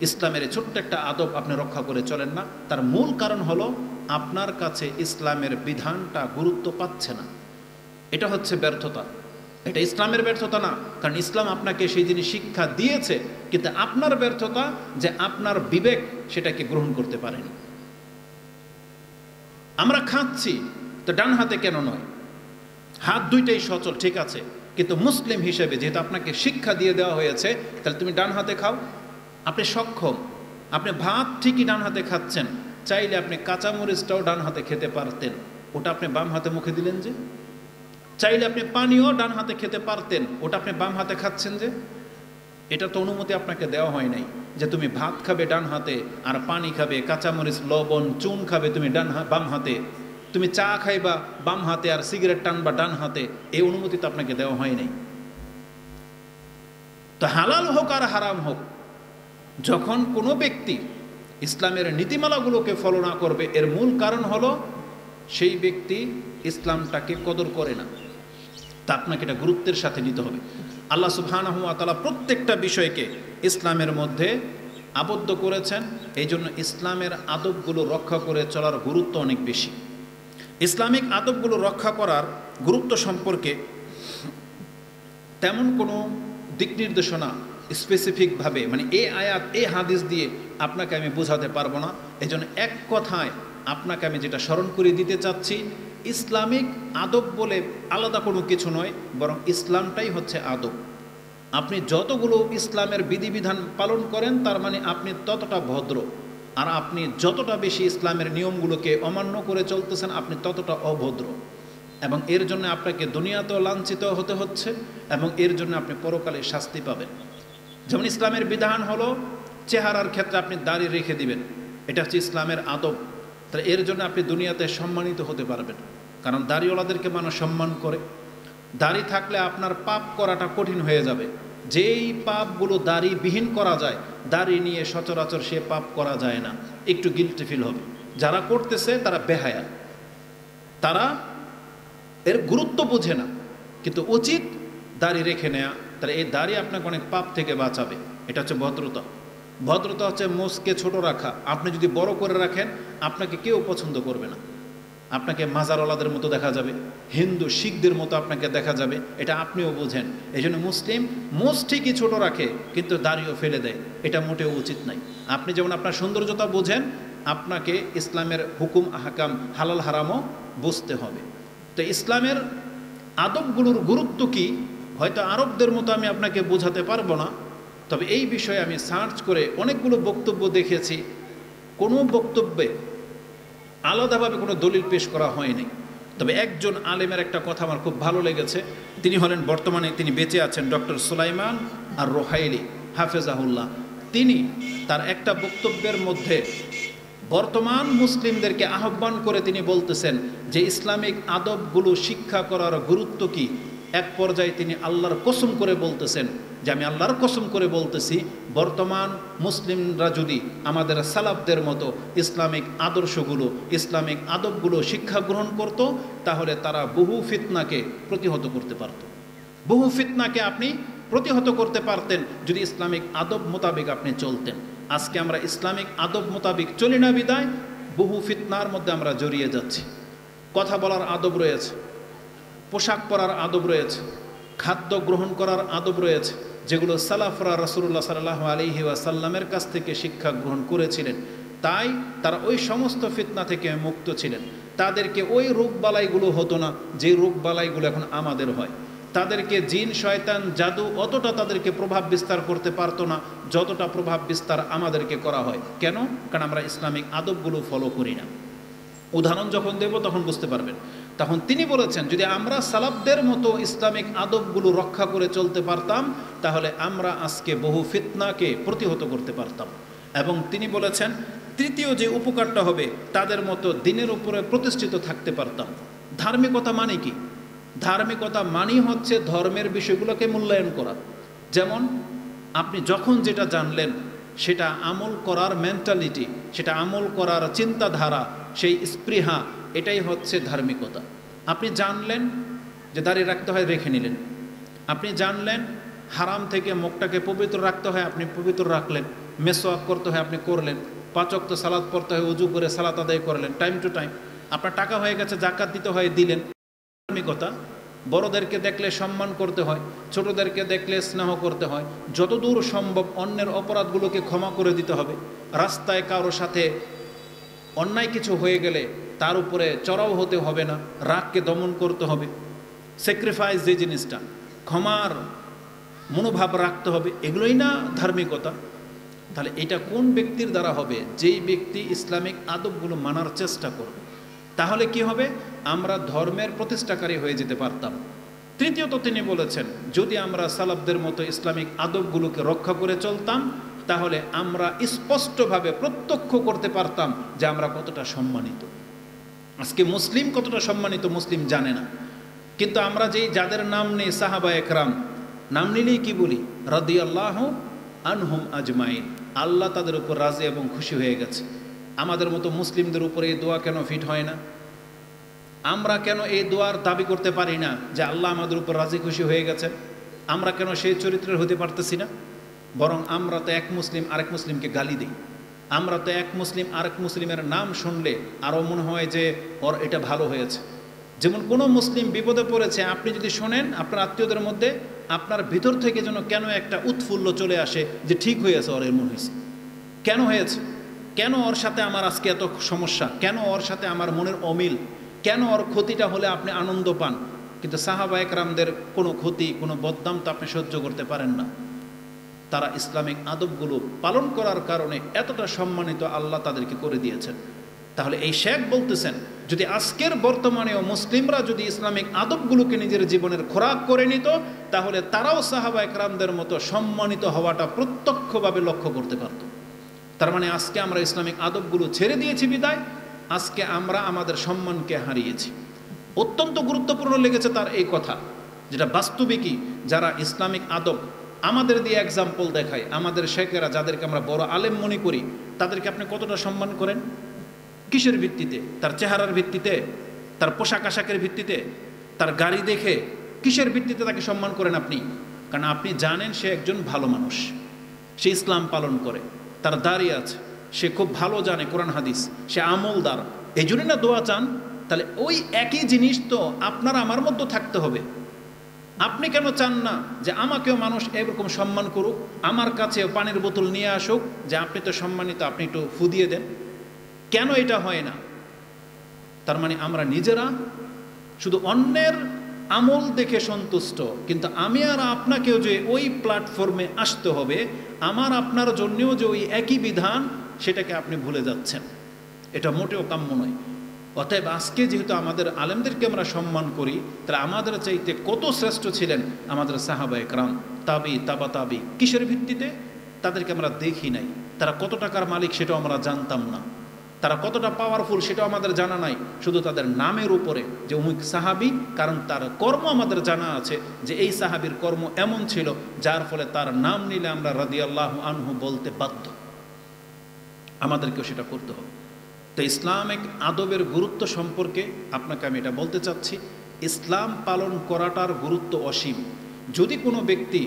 ইসলামের ছোট্ট একটা আদব আপনি রক্ষা করে চলেন না। তার মূল কারণ হলো আপনার কাছে ইসলামের বিধানটা গুরুত্ব পাচ্ছে না। এটা হচ্ছে ব্যর্থতা। এটা ইসলামের ব্যর্থতা না, কারণ ইসলাম আপনাকে সেই জিনিস শিক্ষা দিয়েছে, কিন্তু আপনার ব্যর্থতা যে আপনার বিবেক সেটাকে গ্রহণ করতে পারেনি। আমরা খাচ্ছি তো ডান হাতে কেন নয়? হাত দুইটাই সচল, ঠিক আছে, কিন্তু মুসলিম হিসেবে যেহেতু আপনাকে শিক্ষা দিয়ে দেওয়া হয়েছে, তাহলে তুমি ডান হাতে খাও। আপনি সক্ষম, আপনি ভাত ঠিকই ডান হাতে খাচ্ছেন, চাইলে আপনি কাঁচামরিচটাও ডান হাতে খেতে পারতেন, ওটা আপনি বাম হাতে মুখে দিলেন যে। চাইলে আপনি পানিও ডান হাতে খেতে পারতেন, ওটা আপনি বাম হাতে খাচ্ছেন যে। এটা তো অনুমতি আপনাকে দেওয়া হয় নাই যে তুমি ভাত খাবে ডান হাতে আর পানি খাবে, কাঁচামরিচ লবণ চুন খাবে তুমি বাম হাতে, তুমি চা খাইবা বাম হাতে আর সিগারেট টানবা ডান হাতে, এই অনুমতি তো আপনাকে দেওয়া হয় নাই। তো হালাল হোক আর হারাম হোক, যখন কোনো ব্যক্তি ইসলামের নীতিমালাগুলোকে ফলো না করবে, এর মূল কারণ হলো সেই ব্যক্তি ইসলামটাকে কদর করে না। তা আপনাকে এটা গুরুত্বের সাথে নিতে হবে। আল্লাহ সুবহানাহু ওয়া তাআলা প্রত্যেকটা বিষয়কে ইসলামের মধ্যে আবদ্ধ করেছেন, এই জন্য ইসলামের আদবগুলো রক্ষা করে চলার গুরুত্ব অনেক বেশি। ইসলামিক আদবগুলো রক্ষা করার গুরুত্ব সম্পর্কে তেমন কোনো দিক নির্দেশনা স্পেসিফিকভাবে, মানে এই আয়াত এই হাদিস দিয়ে আপনাকে আমি বোঝাতে পারবো না। এই জন্য এক কথায় আপনাকে আমি যেটা স্মরণ করিয়ে দিতে চাচ্ছি, ইসলামিক আদব বলে আলাদা কোনো কিছু নয়, বরং ইসলামটাই হচ্ছে আদব। আপনি যতগুলো ইসলামের বিধিবিধান পালন করেন তার মানে আপনি ততটা ভদ্র, আর আপনি যতটা বেশি ইসলামের নিয়মগুলোকে অমান্য করে চলতেছেন আপনি ততটা অভদ্র, এবং এর জন্য আপনাকে দুনিয়াতেও লাঞ্ছিত হতে হচ্ছে এবং এর জন্য আপনি পরকালে শাস্তি পাবেন। যেমন ইসলামের বিধান হলো চেহারার ক্ষেত্রে আপনি দাড়ি রেখে দিবেন, এটা হচ্ছে ইসলামের আদব। তাহলে এর জন্য আপনি দুনিয়াতে সম্মানিত হতে পারবেন, কারণ দাড়িওয়ালাদেরকে মানুষ সম্মান করে। দাড়ি থাকলে আপনার পাপ করাটা কঠিন হয়ে যাবে। যেই পাপগুলো দাড়িবিহীন করা যায়, দাড়ি নিয়ে সচরাচর সে পাপ করা যায় না, একটু গিল্টি ফিল হবে। যারা করতেছে তারা বেহায়া, তারা এর গুরুত্ব বোঝে না, কিন্তু উচিত দাড়ি রেখে নেয়া। তাহলে এই দাড়ি আপনাকে অনেক পাপ থেকে বাঁচাবে। এটা হচ্ছে ভদ্রতা। ভদ্রতা হচ্ছে মোষকে ছোট রাখা। আপনি যদি বড় করে রাখেন আপনাকে কেউ পছন্দ করবে না, আপনাকে মাজারওয়ালাদের মতো দেখা যাবে, হিন্দু শিখদের মতো আপনাকে দেখা যাবে, এটা আপনিও বোঝেন। এই জন্য মুসলিম মোষ ঠিকই ছোট রাখে কিন্তু দাড়িও ফেলে দেয়, এটা মোটেও উচিত নাই। আপনি যেমন আপনার সৌন্দর্যতা বোঝেন, আপনাকে ইসলামের হুকুম আহকাম হালাল হারামও বুঝতে হবে। তো ইসলামের আদবগুলোর গুরুত্ব কি হয়তো আরবদের মতো আমি আপনাকে বোঝাতে পারবো না, তবে এই বিষয়ে আমি সার্চ করে অনেকগুলো বক্তব্য দেখেছি, কোনো বক্তব্যে আলাদাভাবে কোনো দলিল পেশ করা হয়নি। তবে একজন আলেমের একটা কথা আমার খুব ভালো লেগেছে, তিনি হলেন বর্তমানে তিনি বেঁচে আছেন ডক্টর সুলাইমান আর রোহাইলি হাফেজাহুল্লাহ। তিনি তার একটা বক্তব্যের মধ্যে বর্তমান মুসলিমদেরকে আহ্বান করে তিনি বলতেছেন যে ইসলামিক আদবগুলো শিক্ষা করার গুরুত্ব কি। এক পর্যায়ে তিনি আল্লাহর কসম করে বলতেছেন যে আমি আল্লাহর কসম করে বলতেছি, বর্তমান মুসলিমরা যদি আমাদের সালাফদের মতো ইসলামিক আদর্শগুলো ইসলামিক আদবগুলো শিক্ষা গ্রহণ করত, তাহলে তারা বহু ফিতনাকে প্রতিহত করতে পারত। বহু ফিতনাকে আপনি প্রতিহত করতে পারতেন যদি ইসলামিক আদব মোতাবেক আপনি চলতেন। আজকে আমরা ইসলামিক আদব মোতাবেক চলি না বিদায় বহু ফিতনার মধ্যে আমরা জড়িয়ে যাচ্ছি। কথা বলার আদব রয়েছে, পোশাক পরার আদব রয়েছে, খাদ্য গ্রহণ করার আদব রয়েছে, যেগুলো সালাফরা রাসূলুল্লাহ সাল্লাল্লাহু আলাইহি ওয়াসাল্লামের কাছ থেকে শিক্ষা গ্রহণ করেছিলেন। তাই তারা ওই সমস্ত ফিতনা থেকে মুক্ত ছিলেন। তাদেরকে ওই রোগবালাইগুলো হতো না যে রোগবালাইগুলো এখন আমাদের হয়। তাদেরকে জিন শয়তান জাদু অতটা তাদেরকে প্রভাব বিস্তার করতে পারতো না যতটা প্রভাব বিস্তার আমাদেরকে করা হয়। কেন? কারণ আমরা ইসলামিক আদবগুলো ফলো করি না। উদাহরণ যখন দেব তখন বুঝতে পারবেন। তখন তিনি বলেছেন যদি আমরা সালাফদের মতো ইসলামিক আদবগুলো রক্ষা করে চলতে পারতাম তাহলে আমরা আজকে বহু ফিতনাকে প্রতিহত করতে পারতাম। এবং তিনি বলেছেন তৃতীয় যে উপকারটা হবে, তাদের মতো দিনের উপরে প্রতিষ্ঠিত থাকতে পারতাম। ধার্মিকতা মানে কি? ধার্মিকতা মানেই হচ্ছে ধর্মের বিষয়গুলোকে মূল্যায়ন করা। যেমন আপনি যখন যেটা জানলেন সেটা আমল করার মেন্টালিটি, সেটা আমল করার চিন্তাধারা, সেই স্পৃহা, এটাই হচ্ছে ধার্মিকতা। আপনি জানলেন যে দাড়ি রাখতে হয়, রেখে নিলেন। আপনি জানলেন হারাম থেকে মুখটাকে পবিত্র রাখতে হয়, আপনি পবিত্র রাখলেন। মেসওয়াক করতে হয়, আপনি করলেন। 5 ওয়াক্ত সালাত পড়তে হয়, উজু করে সালাত আদায় করলেন টাইম টু টাইম। আপনার টাকা হয়ে গেছে, জাকাত দিতে হয়, দিলেন। ধার্মিকতা। বড়দেরকে দেখলে সম্মান করতে হয়, ছোটদেরকে দেখলে স্নেহ করতে হয়, যতদূর সম্ভব অন্যের অপরাধগুলোকে ক্ষমা করে দিতে হবে। রাস্তায় কারো সাথে অন্যায় কিছু হয়ে গেলে তার উপরে চড়াও হতে হবে না, রাগকে দমন করতে হবে। স্যাক্রিফাইস যে জিনিসটা, ক্ষমার মনোভাব রাখতে হবে, এগুলোই না ধার্মিকতা? তাহলে এটা কোন ব্যক্তির দ্বারা হবে? যেই ব্যক্তি ইসলামিক আদবগুলো মানার চেষ্টা করবে। তাহলে কি হবে? আমরা ধর্মের প্রতিষ্ঠাকারী হয়ে যেতে পারতাম। তৃতীয়ত তিনি বলেছেন, যদি আমরা সালাফদের মতো ইসলামিক আদবগুলোকে রক্ষা করে চলতাম, তাহলে আমরা স্পষ্টভাবে প্রত্যক্ষ করতে পারতাম যে আমরা কতটা সম্মানিত। আজকে মুসলিম কতটা সম্মানিত মুসলিম জানে না, কিন্তু আমরা যাদের নাম নেই সাহাবা একরাম, নাম নিলেই কি বলি? রাদিয়াল্লাহু আনহুম আজমাইন, আল্লাহ তাদের উপর রাজি এবং খুশি হয়ে গেছে। আমাদের মতো মুসলিমদের উপরে এই দোয়া কেন ফিট হয় না? আমরা কেন এই দোয়ার দাবি করতে পারি না যে আল্লাহ আমাদের উপর রাজি খুশি হয়ে গেছে? আমরা কেন সেই চরিত্রের হতে পারতেছি না? বরং আমরা তো এক মুসলিম আরেক মুসলিমকে গালি দিই। আমরা তো এক মুসলিম আরেক মুসলিমের নাম শুনলে আরও মনে হয় যে ওর এটা ভালো হয়েছে। যেমন কোনো মুসলিম বিপদে পড়েছে, আপনি যদি শোনেন আপনার আত্মীয়দের মধ্যে, আপনার ভিতর থেকে যেন কেন একটা উৎফুল্ল চলে আসে যে ঠিক হয়েছে, ওর এমন হয়েছে। কেন হয়েছে? কেন ওর সাথে আমার আজকে এত সমস্যা? কেন ওর সাথে আমার মনের অমিল? কেন ওর ক্ষতিটা হলে আপনি আনন্দ পান? কিন্তু সাহাবা একরামদের কোনো ক্ষতি, কোনো বদনাম তো আপনি সহ্য করতে পারেন না। তারা ইসলামিক আদবগুলো পালন করার কারণে এতটা সম্মানিত আল্লাহ তাদেরকে করে দিয়েছেন। তাহলে এই শেখ বলতেছেন, যদি আজকের বর্তমানেও মুসলিমরা যদি ইসলামিক আদবগুলোকে নিজের জীবনের খোরাক করে নিত, তাহলে তারাও সাহাবা একরামদের মতো সম্মানিত হওয়াটা প্রত্যক্ষভাবে লক্ষ্য করতে পারত। তার মানে আজকে আমরা ইসলামিক আদবগুলো ছেড়ে দিয়েছি বিদায় আজকে আমরা আমাদের সম্মানকে হারিয়েছি। অত্যন্ত গুরুত্বপূর্ণ লেগেছে তার এই কথা, যেটা বাস্তবিকই যারা ইসলামিক আদব আমাদের দিয়ে এক্সাম্পল দেখায়, আমাদের শেখেরা যাদেরকে আমরা বড় আলেম মনে করি, তাদেরকে আপনি কতটা সম্মান করেন? কিসের ভিত্তিতে? তার চেহারার ভিত্তিতে? তার পোশাক আশাকের ভিত্তিতে? তার গাড়ি দেখে? কিসের ভিত্তিতে তাকে সম্মান করেন আপনি? কারণ আপনি জানেন সে একজন ভালো মানুষ, সে ইসলাম পালন করে, তার দাড়ি আছে, সে খুব ভালো জানে কোরআন হাদিস, সে আমলদার, এই জন্যই না দোয়া চান। তাহলে ওই একই জিনিস তো আপনার আমার মধ্যে থাকতে হবে। আপনি কেন চান না যে আমাকেও মানুষ এরকম সম্মান করুক, আমার কাছে পানির বোতল নিয়ে আসুক, যে আপনি তো সম্মানিত, আপনি একটু ফু দিয়ে দেন? কেন এটা হয় না? তার মানে আমরা নিজেরা শুধু অন্যের আমল দেখে সন্তুষ্ট, কিন্তু আমি আর আপনাকেও যে ওই প্ল্যাটফর্মে আসতে হবে, আমার আপনার জন্যও যে ওই একই বিধান, সেটাকে আপনি ভুলে যাচ্ছেন। এটা মোটেও কাম্য নয়। অতএব আজকে যেহেতু আমাদের আলেমদেরকে আমরা সম্মান করি, তাহলে আমাদের চাইতে কত শ্রেষ্ঠ ছিলেন আমাদের সাহাবা একরাম, তাবি, তাবা তাবি। কিসের ভিত্তিতে? তাদেরকে আমরা দেখি নাই। তারা কত টাকার মালিক সেটাও আমরা জানতাম না, তারা কতটা পাওয়ারফুল সেটাও আমাদের জানা নাই। শুধু তাদের নামের উপরে যে অমুক সাহাবি, কারণ তার কর্ম আমাদের জানা আছে যে এই সাহাবির কর্ম এমন ছিল যার ফলে তার নাম নিলে আমরা রাদিয়াল্লাহু আনহু বলতে বাধ্য। আমাদেরকেও সেটা করতে হবে। তো ইসলামিক আদবের গুরুত্ব সম্পর্কে আপনাকে আমি এটা বলতে চাচ্ছি, ইসলাম পালন করাটার গুরুত্ব অসীম। যদি কোনো ব্যক্তি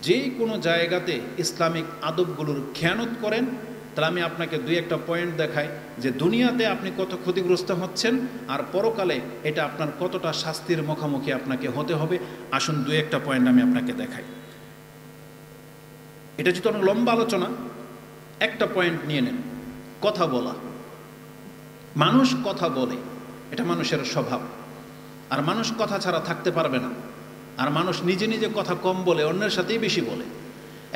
যে কোনো জায়গাতে ইসলামিক আদবগুলোর খেয়ানত করেন, তাহলে আমি আপনাকে দুই একটা পয়েন্ট দেখাই যে দুনিয়াতে আপনি কত ক্ষতিগ্রস্ত হচ্ছেন, আর পরকালে এটা আপনার কতটা শাস্তির মুখোমুখি আপনাকে হতে হবে। আসুন দুই একটা পয়েন্ট আমি আপনাকে দেখাই। এটা যেহেতু অনেক লম্বা আলোচনা, একটা পয়েন্ট নিয়ে নেন। কথা বলা। মানুষ কথা বলে, এটা মানুষের স্বভাব। আর মানুষ কথা ছাড়া থাকতে পারবে না। আর মানুষ নিজে নিজে কথা কম বলে, অন্যের সাথেই বেশি বলে।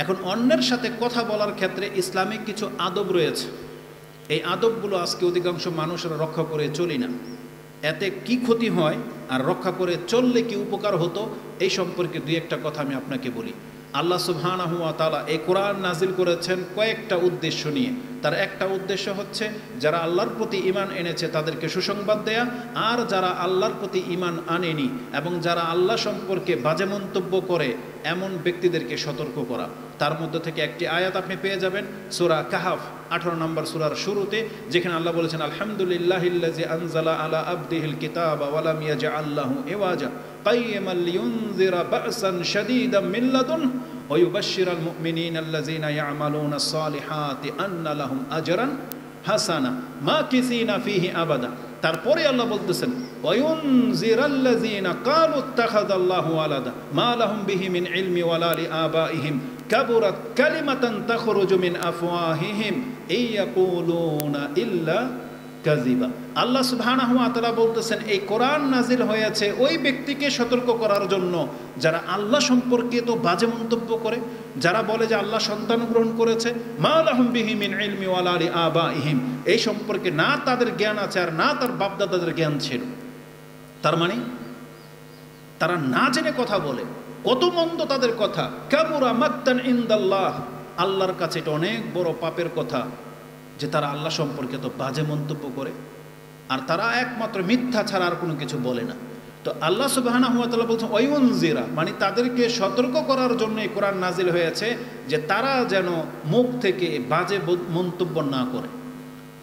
এখন অন্যের সাথে কথা বলার ক্ষেত্রে ইসলামিক কিছু আদব রয়েছে। এই আদবগুলো আজকে অধিকাংশ মানুষরা রক্ষা করে চলি না। এতে কি ক্ষতি হয় আর রক্ষা করে চললে কি উপকার হতো, এই সম্পর্কে দুই একটা কথা আমি আপনাকে বলি। আল্লাহ সুবহানাহু ওয়া তাআলা এই কোরআন নাজিল করেছেন কয়েকটা উদ্দেশ্য নিয়ে। তার একটা উদ্দেশ্য হচ্ছে যারা আল্লাহর প্রতি ঈমান এনেছে তাদেরকে সুসংবাদ দেয়া, আর যারা আল্লাহর প্রতি ঈমান আনেনি এবং যারা আল্লাহ সম্পর্কে বাজে মন্তব্য করে এমন ব্যক্তিদেরকে সতর্ক করা। তার মধ্যে থেকে একটি আয়াত আপনি পেয়ে যাবেন সূরা কাহাফ 18 নম্বর সূরার শুরুতে, যেখানে আল্লাহ বলেছেন আলহামদুলিল্লাহিল্লাযী আনজালা আলা আবদিহিল কিতাবা ওয়া লাম ইয়াজআল লাহু ইওয়াজা কাইয়্যিমান লিয়ুনযিরা বা'সান শাদীদাম মিন লাদুনহু ওয়া ইউবাশশিরাল মুমিনিনা আল্লাযীনা ইয়া'মালুনাস সালিহাতি আন্না লাহুম আজরান হাসানা মাকিসিনা ফীহি আবাদা। তারপরে আল্লাহ বলতেছেন ওয়ায়ুনযিরাল্লাযীনা ক্বালু ইত্তাখাযাল্লাহু ওয়ালাদা মা লাহুম বিহি মিন ইলমি ওয়ালা লিআবাইহিম কাবুরাত কালিমাতান তাখরুজু মিন আফওয়াহিহিম ইয়াকুলুনা ইল্লা কাযিবা। আল্লাহ সুবহানাহু ওয়া তাআলা বলতেছেন এই কোরআন নাজিল হয়েছে ওই ব্যক্তিকে সতর্ক করার জন্য যারা আল্লাহ সম্পর্কে তো বাজে মন্তব্য করে, যারা বলে যে আল্লাহ সন্তান গ্রহণ করেছে, মা লাহুম বিহি মিন ইলমি ওয়ালা লিআবাইহিম, এই সম্পর্কে না তাদের জ্ঞান আছে আর না তার বাপদাদাদের জ্ঞান ছিল। তার মানে তারা না জেনে কথা বলে, কত মন্দ তাদের কথা। কাবুরা মাকতান ইনদাল্লাহ, আল্লাহর কাছে এটা অনেক বড় পাপের কথা যে তারা আল্লাহ সম্পর্কে তো বাজে মন্তব্য করে, আর তারা একমাত্র মিথ্যা ছাড়া আর কোনো কিছু বলে না। তো আল্লাহ সুবহানাহু ওয়া তাআলা বলছেন ওয়ায়ুনযিরা, মানে তাদেরকে সতর্ক করার জন্য এই কোরআন নাজিল হয়েছে যে তারা যেন মুখ থেকে বাজে মন্তব্য না করে।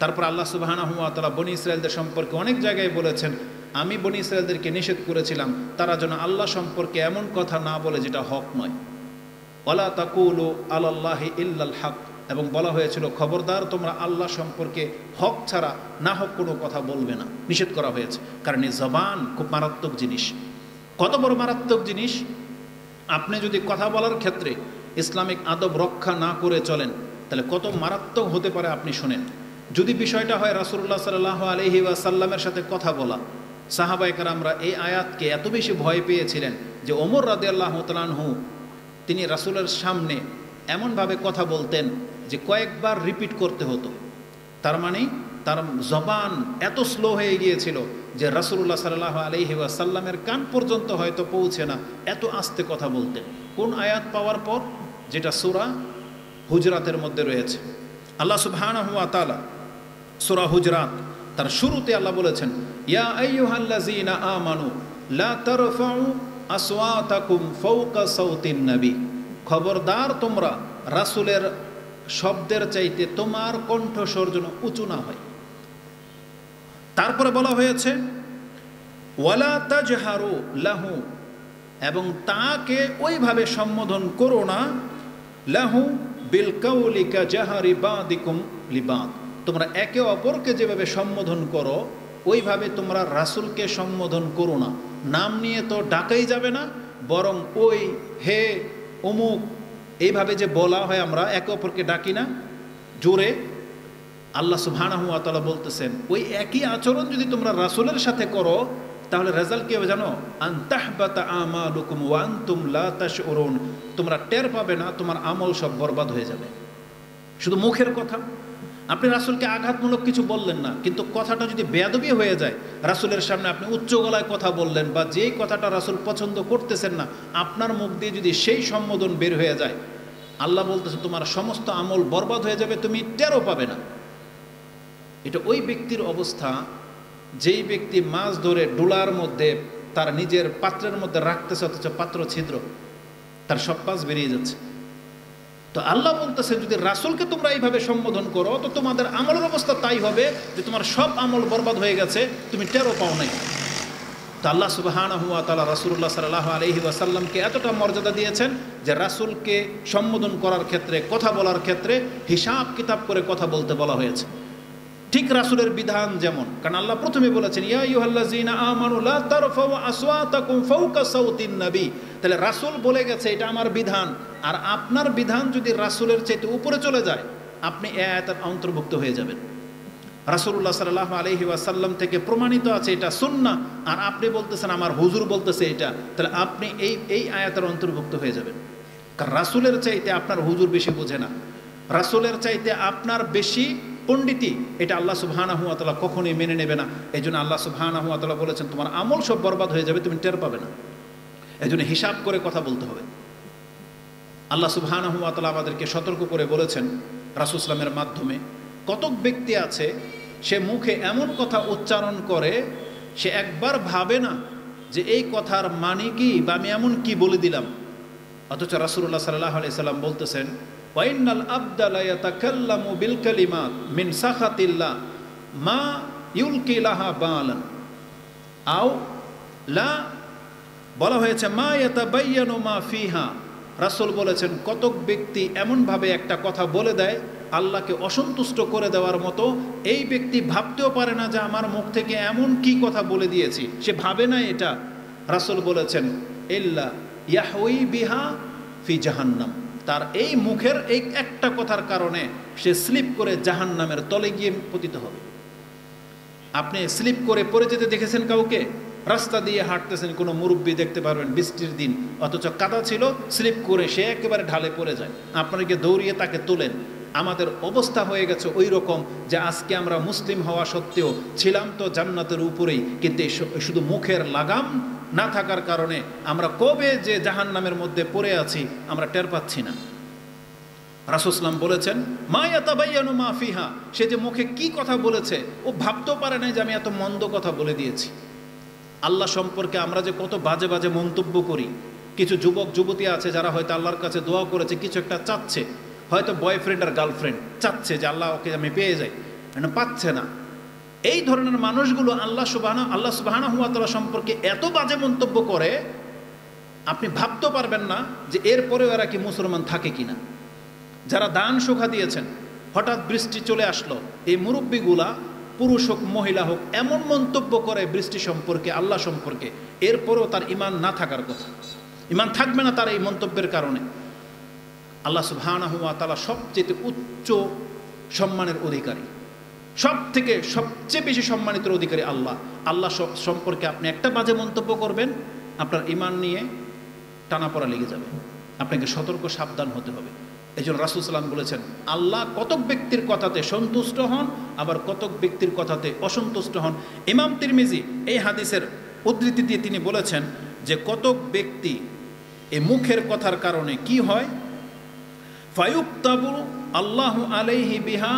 তারপর আল্লাহ সুবহানাহু ওয়া তাআলা বনী ইসরাঈলদের সম্পর্কে অনেক জায়গায় বলেছেন আমি বনী ইসরাঈলদেরকে নিষেধ করেছিলাম তারা যেন আল্লাহ সম্পর্কে এমন কথা না বলে যেটা হক নয়। ওয়ালা তাকুলু আলাল্লাহি ইল্লাল হক, এবং বলা হয়েছিল খবরদার তোমরা আল্লাহ সম্পর্কে হক ছাড়া না হক কোনো কথা বলবে না, নিষেধ করা হয়েছে। কারণ এই জবান খুব মারাত্মক জিনিস। কত বড় মারাত্মক জিনিস! আপনি যদি কথা বলার ক্ষেত্রে ইসলামিক আদব রক্ষা না করে চলেন তাহলে কত মারাত্মক হতে পারে আপনি শুনেন। যদি বিষয়টা হয় রাসূলুল্লাহ সাল্লাল্লাহু আলাইহি ওয়াসাল্লামের সাথে কথা বলা, সাহাবায়ে কেরামরা এই আয়াতকে এত বেশি ভয় পেয়েছিলেন যে ওমর রাদিয়াল্লাহু তাআলা আনহু তিনি রাসূলের সামনে এমনভাবে কথা বলতেন যে কয়েকবার রিপিট করতে হতো। তার মানে তার জবান এত স্লো হয়ে গিয়েছিল যে রাসূলুল্লাহ সাল্লাল্লাহু আলাইহি ওয়াসাল্লামের কান পর্যন্ত হয়তো পৌঁছে না, এত আস্তে কথা বলতেন। কোন আয়াত পাওয়ার পর? যেটা সূরা হুজরাতের মধ্যে রয়েছে। আল্লাহ সুবহানাহু ওয়া তাআলা সূরা হুজরাত তার শুরুতে আল্লাহ বলেছেন ইয়া আইয়ুহাল্লাযীনা আমানু লা তারফাউ আসওয়াতাকুম ফাওকা সাওতিন নবী, খবরদার তোমরা রাসূলের শব্দের চাইতে তোমার কণ্ঠস্বর যেন উঁচু না হয়। তারপরে বলা হয়েছে ওয়ালা তাজহারু লাহু, এবং তাকে ওইভাবে সম্বোধন করো না লাহু বিল কাউলি কাজাহারি বাদিকুম লিবাদ, তোমরা একে অপরকে যেভাবে সম্বোধন করো ওইভাবে তোমরা রাসূলকে সম্বোধন করো না। নাম নিয়ে তো ডাকাই যাবে না, বরং ওই হে অমুক এইভাবে যে বলা হয় আমরা একে অপরকে ডাকি না জোরে। আল্লাহ সুবহানাহু ওয়া তাআলা বলতেছেন ওই একই আচরণ যদি তোমরা রাসূলের সাথে করো তাহলে রেজাল্ট কি হবে জানো? আন তাহবাতা আমালুকুম ওয়া আনতুম লা তাশউরুন, তোমরা টের পাবে না, তোমার আমল সব বরবাদ হয়ে যাবে। শুধু মুখের কথা, আপনি রাসূলকে আঘাতমূলক কিছু বললেন না, কিন্তু কথাটা যদি বেয়াদবি হয়ে যায়, রাসূলের সামনে আপনি উচ্চ গলায় কথা বললেন বা যেই কথাটা রাসূল পছন্দ করতেছেন না আপনার মুখ দিয়ে যদি সেই সম্বোধন বের হয়ে যায়, আল্লাহ বলতেছে তোমার সমস্ত আমল বরবাদ হয়ে যাবে, তুমি টেরও পাবে না। এটা ওই ব্যক্তির অবস্থা যেই ব্যক্তি মাছ ধরে ডোলার মধ্যে তার নিজের পাত্রের মধ্যে রাখতেছে অথচ পাত্র ছিদ্র, তার সব পাশ বেরিয়ে যাচ্ছে। তো আল্লাহ বলতেছে যদি রাসূলকে তোমরা এইভাবে সম্বোধন করো তো তোমাদের আমলের অবস্থা তাই হবে যে তোমার সব আমল বরবাদ হয়ে গেছে, তুমি টেরও পাও নাই। তো আল্লাহ সুবহানাহু ওয়া তাআলা রাসূলুল্লাহ সাল্লাল্লাহু আলাইহি ওয়াসাল্লামকে এতটা মর্যাদা দিয়েছেন যে রাসূলকে সম্বোধন করার ক্ষেত্রে, কথা বলার ক্ষেত্রে হিসাব কিতাব করে কথা বলতে বলা হয়েছে। ঠিক রাসূলের বিধান যেমন, কারণ আল্লাহ প্রথমে বলেছেন ইয়া আইয়ুহাল্লাযীনা আমানু লা তারফাউ আসওয়াতাকুম ফাওকা সাওতিন নবী, তাহলে রাসূল বলে গেছে এটা আমার বিধান, আর আপনার বিধান যদি রাসূলের চাইতে উপরে চলে যায় আপনি এই আয়াতের অন্তর্ভুক্ত হয়ে যাবেন। রাসূলুল্লাহ সাল্লাল্লাহু আলাইহি ওয়াসাল্লাম থেকে প্রমাণিত আছে এটা সুন্নাহ, আর আপনি বলতেছেন আমার হুজুর বলতেছে এটা, তাহলে আপনি এই আয়াতের অন্তর্ভুক্ত হয়ে যাবেন। কারণ রাসূলের চাইতে আপনার হুজুর বেশি বোঝে না, রাসূলের চাইতে আপনার বেশি পণ্ডিতি, এটা আল্লাহ সুবহানাহু ওয়া তাআলা কখনোই মেনে নেবে না। এই জন্য আল্লাহ সুবহানাহু ওয়া তাআলা বলেছেন তোমার আমল সব বরবাদ হয়ে যাবে, তুমি টের পাবে না। এই জন্য হিসাব করে কথা বলতে হবে। আল্লাহ সুবহানাহু ওয়া তাআলা আমাদেরকে সতর্ক করে বলেছেন রাসূল সাল্লাল্লাহু আলাইহি ওয়াসাল্লামের মাধ্যমে, কতক ব্যক্তি আছে সে মুখে এমন কথা উচ্চারণ করে, সে একবার ভাবে না যে এই কথার মানে কি বা আমি এমন কি বলে দিলাম, অথচ রাসূলুল্লাহ সাল্লাল্লাহু আলাইহি সাল্লাম বলতেছেন ওয়াইনাল আবদা লা ইয়াতাকাল্লামু বিল কালিমাত মিন সাখাতিল্লাহ মা ইউলকি লাহা বালান, আও লা বলা হয়েছে মা ইয়াতাবায়্যানু মা ফিহা। রাসূল বলেছেন কতক ব্যক্তি এমনভাবে একটা কথা বলে দেয় আল্লাহকে অসন্তুষ্ট করে দেওয়ার মতো, এই ব্যক্তি ভাবতেও পারে না যে আমার মুখ থেকে এমন কি কথা বলে দিয়েছি, সে ভাবে না এটা। রাসূল বলেছেন ইল্লা ইয়াহউই বিহা ফি জাহান্নাম, তার এই মুখের এই একটা কথার কারণে সে স্লিপ করে জাহান্নামের তলে গিয়ে পতিত হবে। আপনি স্লিপ করে পড়ে যেতে দেখেছেন কাউকে? রাস্তা দিয়ে হাঁটতেছেন, কোনো মুরব্বী দেখতে পারবেন বৃষ্টির দিন, অথচ কাদা ছিল, স্লিপ করে সে একেবারে ঢালে পড়ে যায়, আপনারা গিয়ে দৌড়িয়ে তাকে তোলেন। আমাদের অবস্থা হয়ে গেছে ওই রকম যে আজকে আমরা মুসলিম হওয়া সত্ত্বেও ছিলাম তো জান্নাতের উপরেই, কিন্তু শুধু মুখের লাগাম না থাকার কারণে আমরা কবে যে জাহান্নামের মধ্যে পড়ে আছি আমরা টের পাচ্ছি না। রাসূল সাল্লাল্লাহু আলাইহি ওয়াসাল্লাম বলেছেন মা ইয়াতাবায়্যানু মা ফিহা, সে যে মুখে কি কথা বলেছে ও ভাবতেও পারে না যে আমি এত মন্দ কথা বলে দিয়েছি। আল্লাহ সম্পর্কে আমরা যে কত বাজে বাজে মন্তব্য করি। কিছু যুবক যুবতী আছে যারা হয়তো আল্লাহর কাছে দোয়া করেছে, কিছু একটা চাচ্ছে, হয়তো বয়ফ্রেন্ড আর গার্লফ্রেন্ড চাচ্ছে যে আল্লাহ ওকে আমি পেয়ে যাই, পাচ্ছে না। এই ধরনের মানুষগুলো আল্লাহ সুবহানাহু ওয়া তাআলা সম্পর্কে এত বাজে মন্তব্য করে, আপনি ভাবতেও পারবেন না যে এরপরেও এরা কি মুসলমান থাকে কিনা। যারা দান শোভা দিয়েছেন, হঠাৎ বৃষ্টি চলে আসলো, এই মুরব্বীগুলা পুরুষ হোক মহিলা হোক এমন মন্তব্য করে বৃষ্টি সম্পর্কে, আল্লাহ সম্পর্কে, এরপরেও তার ঈমান না থাকার কথা, ঈমান থাকবে না তার এই মন্তব্যের কারণে। আল্লাহ সুবহানাহু ওয়া তাআলা সবচেয়ে উচ্চ সম্মানের অধিকারী, সবচেয়ে বেশি সম্মানিত অধিকারী আল্লাহ। আল্লাহ সম্পর্কে আপনি একটা বাজে মন্তব্য করবেন, আপনার ঈমান নিয়ে টানাপড়া লেগে যাবে, আপনাকে সতর্ক সাবধান হতে হবে। এই জন্য রাসূল সাল্লাল্লাহু আলাইহি ওয়াসাল্লাম বলেছেন আল্লাহ কতক ব্যক্তির কথাতে সন্তুষ্ট হন, আবার কতক ব্যক্তির কথাতে অসন্তুষ্ট হন। ইমাম তিরমিজি এই হাদিসের উদ্ধৃতি দিয়ে তিনি বলেছেন যে কতক ব্যক্তি এই মুখের কথার কারণে কি হয়, ফায়ুক্তাবু আল্লাহু আলাইহি বিহা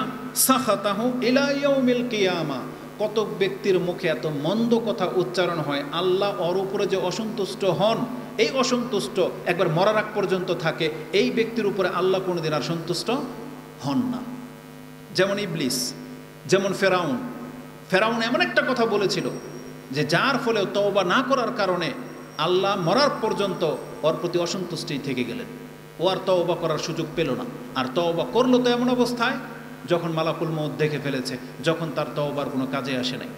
সাখাতাহু ইলা ইয়াউমিল কিয়ামা, কতক ব্যক্তির মুখে এত মন্দ কথা উচ্চারণ হয় আল্লাহ ওর উপরে যে অসন্তুষ্ট হন, এই অসন্তুষ্ট একবার মরার আগ পর্যন্ত থাকে, এই ব্যক্তির উপরে আল্লাহ কোনোদিন আর সন্তুষ্ট হন না। যেমন ইবলিস, যেমন ফেরাউন এমন একটা কথা বলেছিল যে যার ফলে তওবা না করার কারণে আল্লাহ মরার পর্যন্ত ওর প্রতি অসন্তুষ্টি থেকে গেলেন, ও আর তওবা করার সুযোগ পেল না। আর তওবা করলো তো এমন অবস্থায় যখন মালাকুল মউত দেখে ফেলেছে, যখন তার তওবার কোনো কাজে আসে নাই।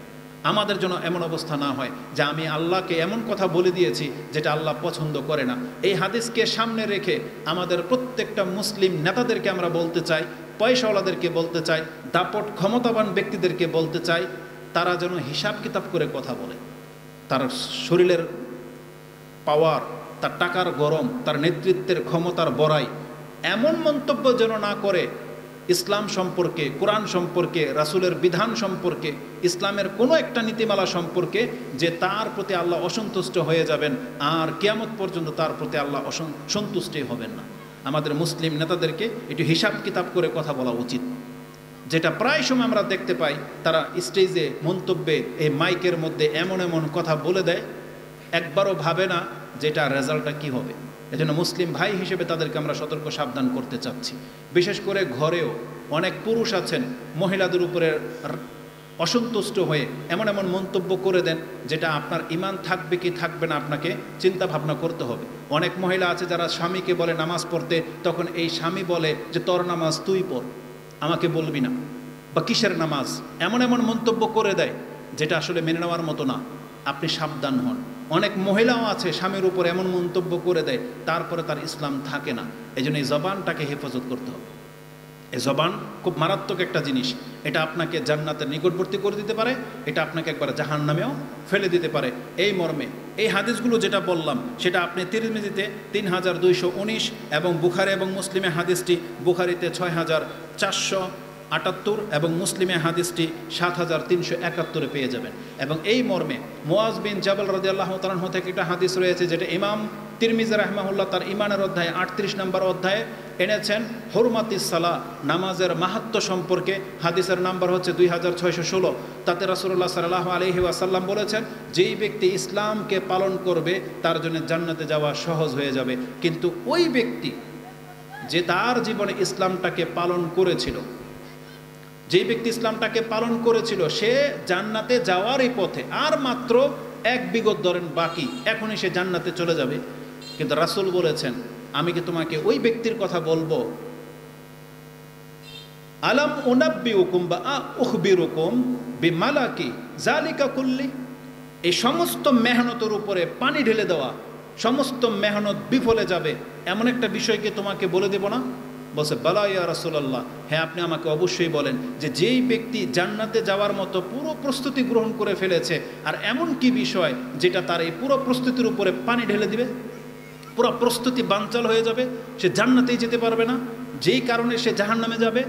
আমাদের জন্য এমন অবস্থা না হয় যে আমি আল্লাহকে এমন কথা বলে দিয়েছি যেটা আল্লাহ পছন্দ করে না। এই হাদিসকে সামনে রেখে আমাদের প্রত্যেকটা মুসলিম নেতাদেরকে আমরা বলতে চাই, পয়সাওয়ালাদেরকে বলতে চাই, দাপট ক্ষমতাবান ব্যক্তিদেরকে বলতে চাই, তারা যেন হিসাব কিতাব করে কথা বলে। তার শরীরের পাওয়ার, তার টাকার গরম, তার নেতৃত্বের ক্ষমতার বড়াই এমন মন্তব্য যেন না করে ইসলাম সম্পর্কে, কোরআন সম্পর্কে, রাসূলের বিধান সম্পর্কে, ইসলামের কোনো একটা নীতিমালা সম্পর্কে যে তার প্রতি আল্লাহ অসন্তুষ্ট হয়ে যাবেন আর কিয়ামত পর্যন্ত তার প্রতি আল্লাহ সন্তুষ্টই হবেন না। আমাদের মুসলিম নেতাদেরকে একটু হিসাব কিতাব করে কথা বলা উচিত। যেটা প্রায় সময় আমরা দেখতে পাই, তারা স্টেজে মন্তব্যে এই মাইকের মধ্যে এমন এমন কথা বলে দেয়, একবারও ভাবে না যেটা রেজাল্টটা কি হবে। এজন্য মুসলিম ভাই হিসেবে তাদেরকে আমরা সতর্ক সাবধান করতে চাচ্ছি। বিশেষ করে ঘরেও অনেক পুরুষ আছেন মহিলাদের উপরে অসন্তুষ্ট হয়ে এমন এমন মন্তব্য করে দেন যেটা আপনার ঈমান থাকবে কি থাকবে না আপনাকে চিন্তা ভাবনা করতে হবে। অনেক মহিলা আছে যারা স্বামীকে বলে নামাজ পড়তে, তখন এই স্বামী বলে যে তোর নামাজ তুই পড়, আমাকে বলবি না, বা কিসের নামাজ, এমন এমন মন্তব্য করে দেয় যেটা আসলে মেনে নেওয়ার মতো না। আপনি সাবধান হন। অনেক মহিলাও আছে স্বামীর উপর এমন মন্তব্য করে দেয়, তারপরে তার ইসলাম থাকে না। এই জন্য এই জবানটাকে হেফাজত করতে হবে। এই জবান খুব মারাত্মক একটা জিনিস, এটা আপনাকে জান্নাতের নিকটবর্তী করে দিতে পারে, এটা আপনাকে একবার জাহান্নামেও ফেলে দিতে পারে। এই মর্মে এই হাদিসগুলো যেটা বললাম সেটা আপনি তিরমিজিতে 3219 এবং বুখারী এবং মুসলিমে হাদিসটি বুখারীতে 6400 78 এবং মুসলিমে হাদিসটি 7371 পেয়ে যাবেন। এবং এই মর্মে মুআজ বিন জাবাল রাদিয়াল্লাহু তাআলা আনহু থেকে একটা হাদিস রয়েছে, যেটা ইমাম তিরমিজি রাহিমাহুল্লাহ তার ঈমানের অধ্যায়ে 38 নম্বর অধ্যায়ে এনেছেন। হুরমাতিস সালাহ, নামাজের মাহাত্ম্য সম্পর্কে হাদিসের নাম্বার হচ্ছে 2616। তাতে রাসূলুল্লাহ সাল্লাল্লাহু আলাইহি ওয়াসাল্লাম বলেছেন, যেই ব্যক্তি ইসলামকে পালন করবে তার জন্য জান্নাতে যাওয়া সহজ হয়ে যাবে। কিন্তু ওই ব্যক্তি যে তার জীবনে ইসলামটাকে পালন করেছিল, যেই ব্যক্তি ইসলামটাকে পালন করেছিল, সে জান্নাতে যাওয়ারই পথে, আর মাত্র 1 বিগত ধরেন বাকি, এখনই সে জান্নাতে চলে যাবে। কিন্তু রাসূল বলেছেন, আমি কি তোমাকে ওই ব্যক্তির কথা বলবো, আলাম উনাব্বিউকুম বা উখবিরুকুম বিমালাকি যালিকা কুল্লি, এই সমস্ত মেহনতের উপরে পানি ঢেলে দেওয়া, সমস্ত মেহনত বিফলে যাবে এমন একটা বিষয়কে তোমাকে বলে দেব না? বলছে, বালা ইয়া রাসূলুল্লাহ, হ্যাঁ আপনি আমাকে অবশ্যই বলেন, যে যেই ব্যক্তি জান্নাতে যাওয়ার মতো পুরো প্রস্তুতি গ্রহণ করে ফেলেছে, আর এমন কি বিষয় যেটা তার এই পুরো প্রস্তুতির উপরে পানি ঢেলে দিবে, পুরো প্রস্তুতি বানচাল হয়ে যাবে, সে জান্নাতেই যেতে পারবে না, যেই কারণে সে জাহান্নামে যাবে।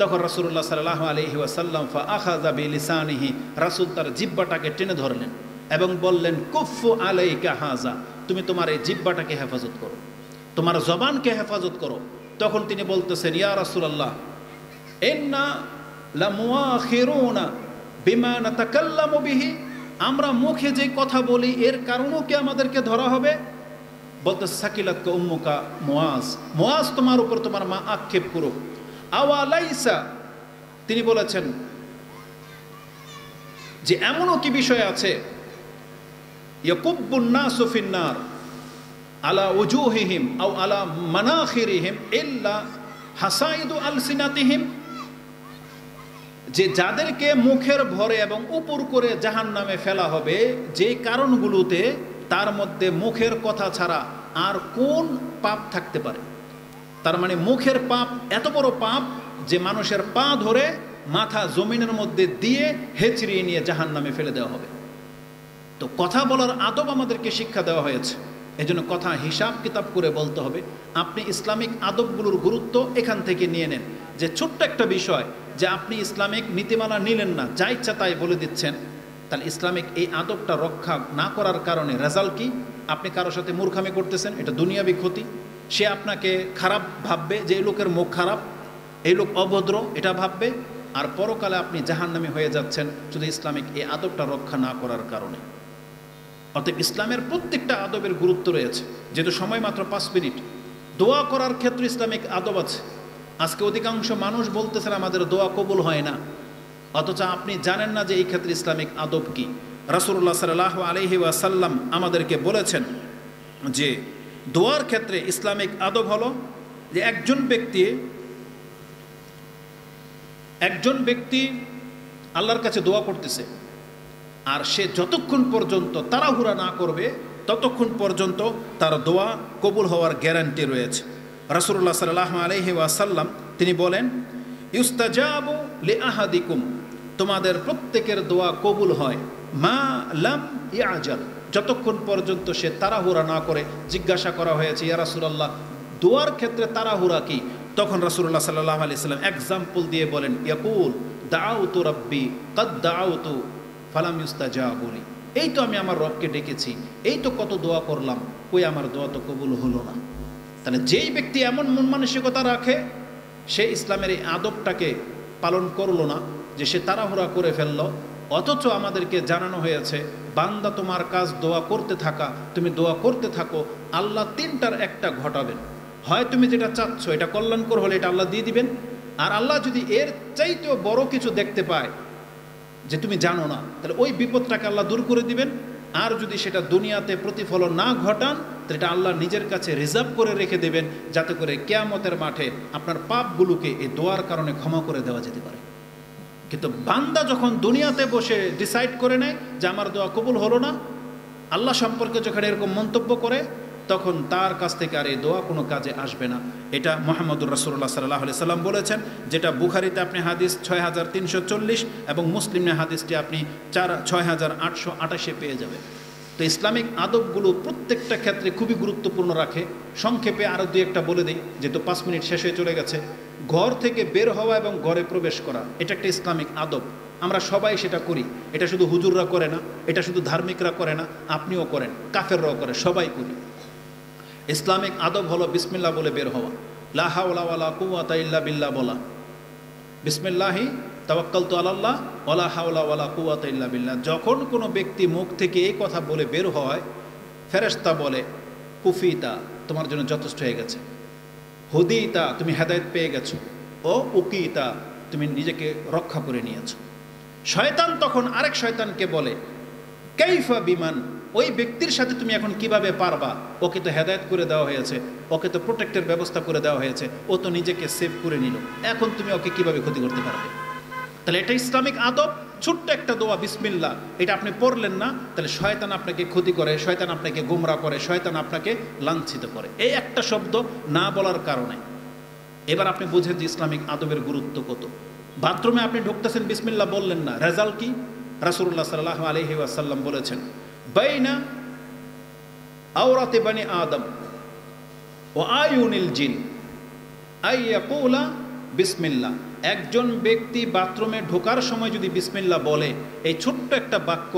তখন রাসূলুল্লাহ সাল্লাল্লাহু আলাইহি ওয়াসাল্লাম ফাআখাযা বিলিসানিহি, রাসূল তার জিহ্বাটাকে টেনে ধরলেন এবং বললেন, কুফু আলাইকা হাযা, তুমি তোমার এই জিহ্বাটাকে হেফাজত করো, তোমার জবানকে হেফাজত করো। তখন তিনি বলতেছেন, ইয়া রাসূলুল্লাহ, ইন্না লামুআখিরুনা বিমা নাতাকাল্লামু বিহি, আমরা মুখে যে কথা বলি এর কারণেও কি আমাদেরকে ধরা হবে? বলতে, সাকিলাতকা উম্মুকা মুআজ, মুআজ তোমার উপর তোমার মা আক্ষেপ করুক। আওয়ালাইসা, তিনি বলেছেন যে এমনও কি বিষয় আছে, ইয়াকুব্বুন নাসু ফিন্নার আলা উজুহিহিম আও আলা মানাখিরিহিম ইল্লা হাসাইদু আলসিনাতিহিম, যে যাদেরকে মুখের ভরে এবং উপর করে জাহান্নামে ফেলা হবে, যে কারণগুলোতে, তার মধ্যে মুখের কথা ছাড়া আর কোন পাপ থাকতে পারে? তার মানে মুখের পাপ এত বড় পাপ যে মানুষের পা ধরে মাথা জমিনের মধ্যে দিয়ে হেঁচড়িয়ে নিয়ে জাহান্নামে ফেলে দেওয়া হবে। তো কথা বলার আদব আমাদেরকে শিক্ষা দেওয়া হয়েছে, এজন্য কথা হিসাব কিতাব করে বলতে হবে। আপনি ইসলামিক আদবগুলোর গুরুত্ব এখান থেকে নিয়ে নেন, যে ছোট্ট একটা বিষয় যে আপনি ইসলামিক নীতিমালা নিলেন না, যা ইচ্ছা তাই বলে দিচ্ছেন, তাহলে ইসলামিক এই আদবটা রক্ষা না করার কারণে রেজাল্ট কি? আপনি কারোর সাথে মূর্খামি করতেছেন, এটা দুনিয়াবি ক্ষতি। সে আপনাকে খারাপ ভাববে, যে এই লোকের মুখ খারাপ, এই লোক অভদ্র, এটা ভাববে, আর পরকালে আপনি জাহান্নামী হয়ে যাচ্ছেন শুধু ইসলামিক এই আদবটা রক্ষা না করার কারণে। অতএব ইসলামের প্রত্যেকটা আদবের গুরুত্ব রয়েছে। যেহেতু সময় মাত্র 5 মিনিট, দোয়া করার ক্ষেত্রে ইসলামিক আদব আছে। আজকে অধিকাংশ মানুষ বলতেছেন আমাদের দোয়া কবুল হয় না, অথচ আপনি জানেন না যে এই ক্ষেত্রে ইসলামিক আদব কি। রাসূলুল্লাহ সাল্লাল্লাহু আলাইহি ওয়াসাল্লাম আমাদেরকে বলেছেন যে দোয়ার ক্ষেত্রে ইসলামিক আদব হলো যে একজন ব্যক্তি আল্লাহর কাছে দোয়া করতেছে, আর সে যতক্ষণ পর্যন্ত তাড়াহুড়া না করবে ততক্ষণ পর্যন্ত তার দোয়া কবুল হওয়ার গ্যারান্টি রয়েছে। রাসূলুল্লাহ সাল্লাল্লাহু আলাইহি ওয়াসাল্লাম তিনি বলেন, ইউস্তাজাবু লিআহাদিকুম, তোমাদের প্রত্যেকের দোয়া কবুল হয়, মা লাম ইয়াজাল, যতক্ষণ পর্যন্ত সে তাড়াহুড়া না করে। জিজ্ঞাসা করা হয়েছে, ইয়া রাসূলুল্লাহ, দোয়ার ক্ষেত্রে তাড়াহুড়া কি? তখন রাসূলুল্লাহ সাল্লাল্লাহু আলাইহি ওয়াসাল্লাম এক্সাম্পল দিয়ে বলেন, ইয়াকুল দাআউতু রাব্বি কাদ দাআউতু ফালাম ইউস্তাজাবু লি, এই তো আমি আমার রবকে ডেকেছি, এই তো কত দোয়া করলাম, কই আমার দোয়া তো কবুল হলো না। তাহলে যেই ব্যক্তি এমন মন মানসিকতা রাখে, সে ইসলামের এই আদবটাকে পালন করলো না, যে সে তাড়াহুড়া করে ফেললো। অথচ আমাদেরকে জানানো হয়েছে, বান্দা তোমার কাজ দোয়া করতে থাকা, তুমি দোয়া করতে থাকো, আল্লাহ 3টার একটা ঘটাবেন। হয় তুমি যেটা চাচ্ছ এটা কল্যাণকর হলে এটা আল্লাহ দিয়ে দিবেন, আর আল্লাহ যদি এর চাইতেও বড় কিছু দেখতে পায় যে তুমি জানো না, তাহলে ওই বিপদটাকে আল্লাহ দূর করে দিবেন। আর যদি সেটা দুনিয়াতে প্রতিফলন না ঘটান, তাহলে এটা আল্লাহ নিজের কাছে রিজার্ভ করে রেখে দেবেন, যাতে করে কিয়ামতের মাঠে আপনার পাপগুলোকে এই দোয়ার কারণে ক্ষমা করে দেওয়া যেতে পারে। কিন্তু বান্দা যখন দুনিয়াতে বসে ডিসাইড করে নেয় যে আমার দোয়া কবুল হলো না, আল্লাহ সম্পর্কে যখন এরকম মন্তব্য করে, তখন তার কাছ থেকে আর এই দোয়া কোনো কাজে আসবে না। এটা মুহাম্মদুর রাসূলুল্লাহ সাল্লাল্লাহু আলাইহি সাল্লাম বলেছেন, যেটা বুখারীতে আপনি হাদিস 6340 এবং মুসলিমে হাদিসটি আপনি 6828 পেয়ে যাবেন। তো ইসলামিক আদবগুলো প্রত্যেকটা ক্ষেত্রে খুবই গুরুত্বপূর্ণ রাখে। সংক্ষেপে আরও দুই একটা বলে দিই, যেহেতু 5 মিনিট শেষ হয়ে চলে গেছে। ঘর থেকে বের হওয়া এবং ঘরে প্রবেশ করা, এটা একটা ইসলামিক আদব। আমরা সবাই সেটা করি। এটা শুধু হুজুররা করে না, এটা শুধু ধার্মিকরা করে না, আপনিও করেন, কাফেররাও করে, সবাই করি। ইসলামিক আদব হলো বিসমিল্লাহ বলে বের হওয়া, লা হাওলা ওয়ালা কুওয়াতা ইল্লা বিল্লাহ বলা, বিসমিল্লাহি তাওয়াক্কালতু আলাল্লাহ ওয়ালা হাওলা ওয়ালা কুওয়াতা ইল্লা বিল্লাহ। যখন কোনো ব্যক্তি মুখ থেকে এই কথা বলে বের হয়, ফেরেশতা বলে কুফিতা, তোমার জন্য যথেষ্ট হয়ে গেছে, হুদিতা, তুমি হেদায়েত পেয়ে গেছো, ও উকিতা, তুমি নিজেকে রক্ষা করে নিয়েছো। শয়তান তখন আরেক শয়তানকে বলে কাইফা বিমান, ওই ব্যক্তির সাথে তুমি এখন কিভাবে পারবা, ওকে তো হেদায়েত করে দেওয়া হয়েছে, ওকে তো প্রোটেক্টের ব্যবস্থা করে দেওয়া হয়েছে, ও তো নিজেকে সেভ করে নিল, এখন তুমি ওকে কিভাবে ক্ষতি করতে পারবে? তাহলে এটা ইসলামিক আদব। ছোট্ট একটা দোয়া বিসমিল্লাহ, এটা আপনি পড়লেন না, তাহলে শয়তান আপনাকে ক্ষতি করে, শয়তান আপনাকে গোমরা করে, শয়তান আপনাকে লাঞ্ছিত করে, এই একটা শব্দ না বলার কারণে। এবার আপনি বুঝেন যে ইসলামিক আদবের গুরুত্ব কত। বাথরুমে আপনি ঢুকতেছেন, বিসমিল্লাহ বললেন না, রেজাল্ট কি? রাসূলুল্লাহ সাল্লাল্লাহু আলাইহি ওয়াসাল্লাম বলেছেন, বাইনা আওরাতে বানি আদম ও আয়ুনিল জিন আইয়াকুলা বিসমিল্লাহ। একজন ব্যক্তি বাথরুমে ঢোকার সময় যদি বিসমিল্লাহ বলে, এই ছোট্ট একটা বাক্য,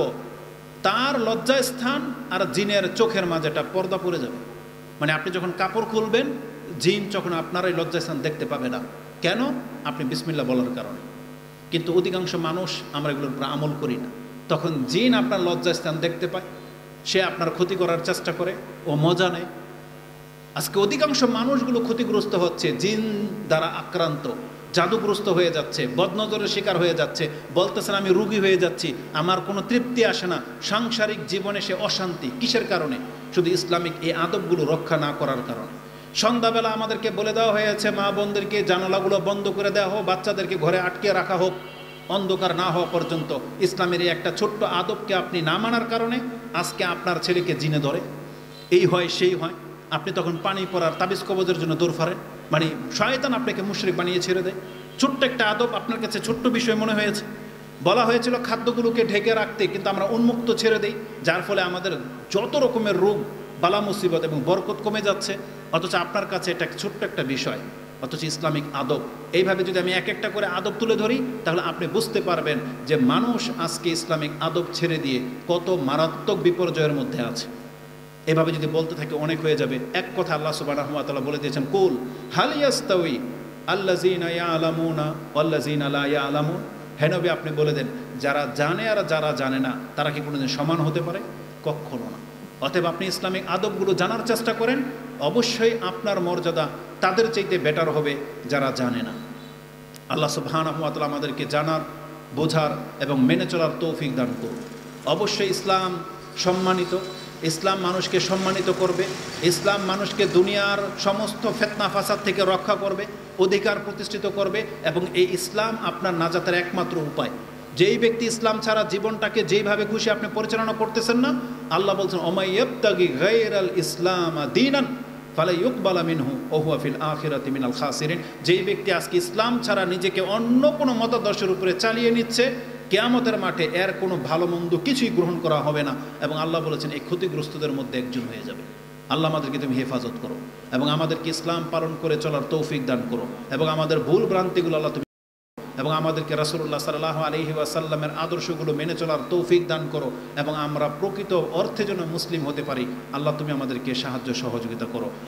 তার লজ্জাস্থান আর জিনের চোখের মাঝেটা পর্দা পড়ে যাবে। মানে আপনি যখন কাপড় খুলবেন, জিন যখন আপনার এই লজ্জাস্থান দেখতে পাবে না। কেন? আপনি বিসমিল্লাহ বলার কারণে। কিন্তু অধিকাংশ মানুষ আমরা এগুলোর উপর আমল করি না। তখন জিন আপনার লজ্জাস্থান দেখতে পায়, সে আপনার ক্ষতি করার চেষ্টা করে, ও মজা নেয়। আজকে অধিকাংশ মানুষগুলো ক্ষতিগ্রস্ত হচ্ছে, জিন দ্বারা আক্রান্ত, জাদুগ্রস্ত হয়ে যাচ্ছে, বদনজরের শিকার হয়ে যাচ্ছে, বলতেছেন আমি রুগী হয়ে যাচ্ছি, আমার কোনো তৃপ্তি আসে না, সাংসারিক জীবনে সে অশান্তি। কিসের কারণে? শুধু ইসলামিক এই আদবগুলো রক্ষা না করার কারণে। সন্ধ্যাবেলা আমাদেরকে বলে দেওয়া হয়েছে, মা বোনদেরকে জানালাগুলো বন্ধ করে দেওয়া হোক, বাচ্চাদেরকে ঘরে আটকে রাখা হোক অন্ধকার না হওয়া পর্যন্ত। ইসলামের এই একটা ছোট্ট আদবকে আপনি না মানার কারণে আজকে আপনার ছেলেকে জিনে ধরে, এই হয় সেই হয়, আপনি তখন পানি পড়ার তাবিজ কবজের জন্য দৌড় ফারেন। মানে শয়তান আপনাকে মুশরিক বানিয়ে ছেড়ে দেয়। ছোট্ট একটা আদব আপনার কাছে ছোট্ট বিষয় মনে হয়েছে। বলা হয়েছিল খাদ্যগুলোকে ঢেকে রাখতে, কিন্তু আমরা উন্মুক্ত ছেড়ে দিই, যার ফলে আমাদের যত রকমের রোগ বালা মুসিবত এবং বরকত কমে যাচ্ছে। অথচ আপনার কাছে এটা ছোট্ট একটা বিষয়, অথচ ইসলামিক আদব। এইভাবে যদি আমি এক একটা করে আদব তুলে ধরি, তাহলে আপনি বুঝতে পারবেন যে মানুষ আজকে ইসলামিক আদব ছেড়ে দিয়ে কত মারাত্মক বিপর্যয়ের মধ্যে আছে। এভাবে যদি বলতে থাকে অনেক হয়ে যাবে। এক কথা আল্লাহ সুবহানাহু ওয়া তাআলা বলে দিয়েছেন, কুল হাল ইয়াস্তাউই আল্লাযীনা ইয়ালামুনা ওয়াল্লাযীনা লা ইয়ালামুন। হে নবী, আপনি বলে দেন, যারা জানে আর যারা জানে না, তারা কি কোনোদিন সমান হতে পারে? কখনো না। অতএব আপনি ইসলামিক আদবগুলো জানার চেষ্টা করেন, অবশ্যই আপনার মর্যাদা তাদের চাইতে বেটার হবে যারা জানে না। আল্লাহ সুবহানাহু ওয়া তাআলা আমাদেরকে জানার, বোঝার এবং মেনে চলার তৌফিক দান করুন। অবশ্যই ইসলাম সম্মানিত, ইসলাম মানুষকে সম্মানিত করবে, ইসলাম মানুষকে দুনিয়ার সমস্ত ফিতনা ফাসাদ থেকে রক্ষা করবে, অধিকার প্রতিষ্ঠিত করবে, এবং এই ইসলাম আপনার নাজাতের একমাত্র উপায়। যেই ব্যক্তি ইসলাম ছাড়া জীবনটাকে যেইভাবে খুশি আপনি পরিচালনা করতেছেন না, আল্লাহ বলছেন ওমাই ইয়াবতাগি গায়রাল ইসলাম দীনান ফালা ইউকবালা মিনহু ওয়া হুয়া ফিল আখিরাতি মিনাল খাসিরিন। যেই ব্যক্তি আজকে ইসলাম ছাড়া নিজেকে অন্য কোনো মতাদর্শের উপরে চালিয়ে নিচ্ছে, কিয়ামতের মাঠে এর কোনো ভালো মন্দ কিছুই গ্রহণ করা হবে না, এবং আল্লাহ বলেছেন এই ক্ষতিগ্রস্তদের মধ্যে একজন হয়ে যাবে। আল্লাহ আমাদেরকে তুমি হেফাজত করো, এবং আমাদেরকে ইসলাম পালন করে চলার তৌফিক দান করো, এবং আমাদের ভুল ভ্রান্তিগুলো আল্লাহ তুমি, এবং আমাদেরকে রাসূলুল্লাহ সাল্লাল্লাহু আলাইহি ওয়াসাল্লামের আদর্শগুলো মেনে চলার তৌফিক দান করো, এবং আমরা প্রকৃত অর্থে যেন মুসলিম হতে পারি। আল্লাহ তুমি আমাদেরকে সাহায্য সহযোগিতা করো।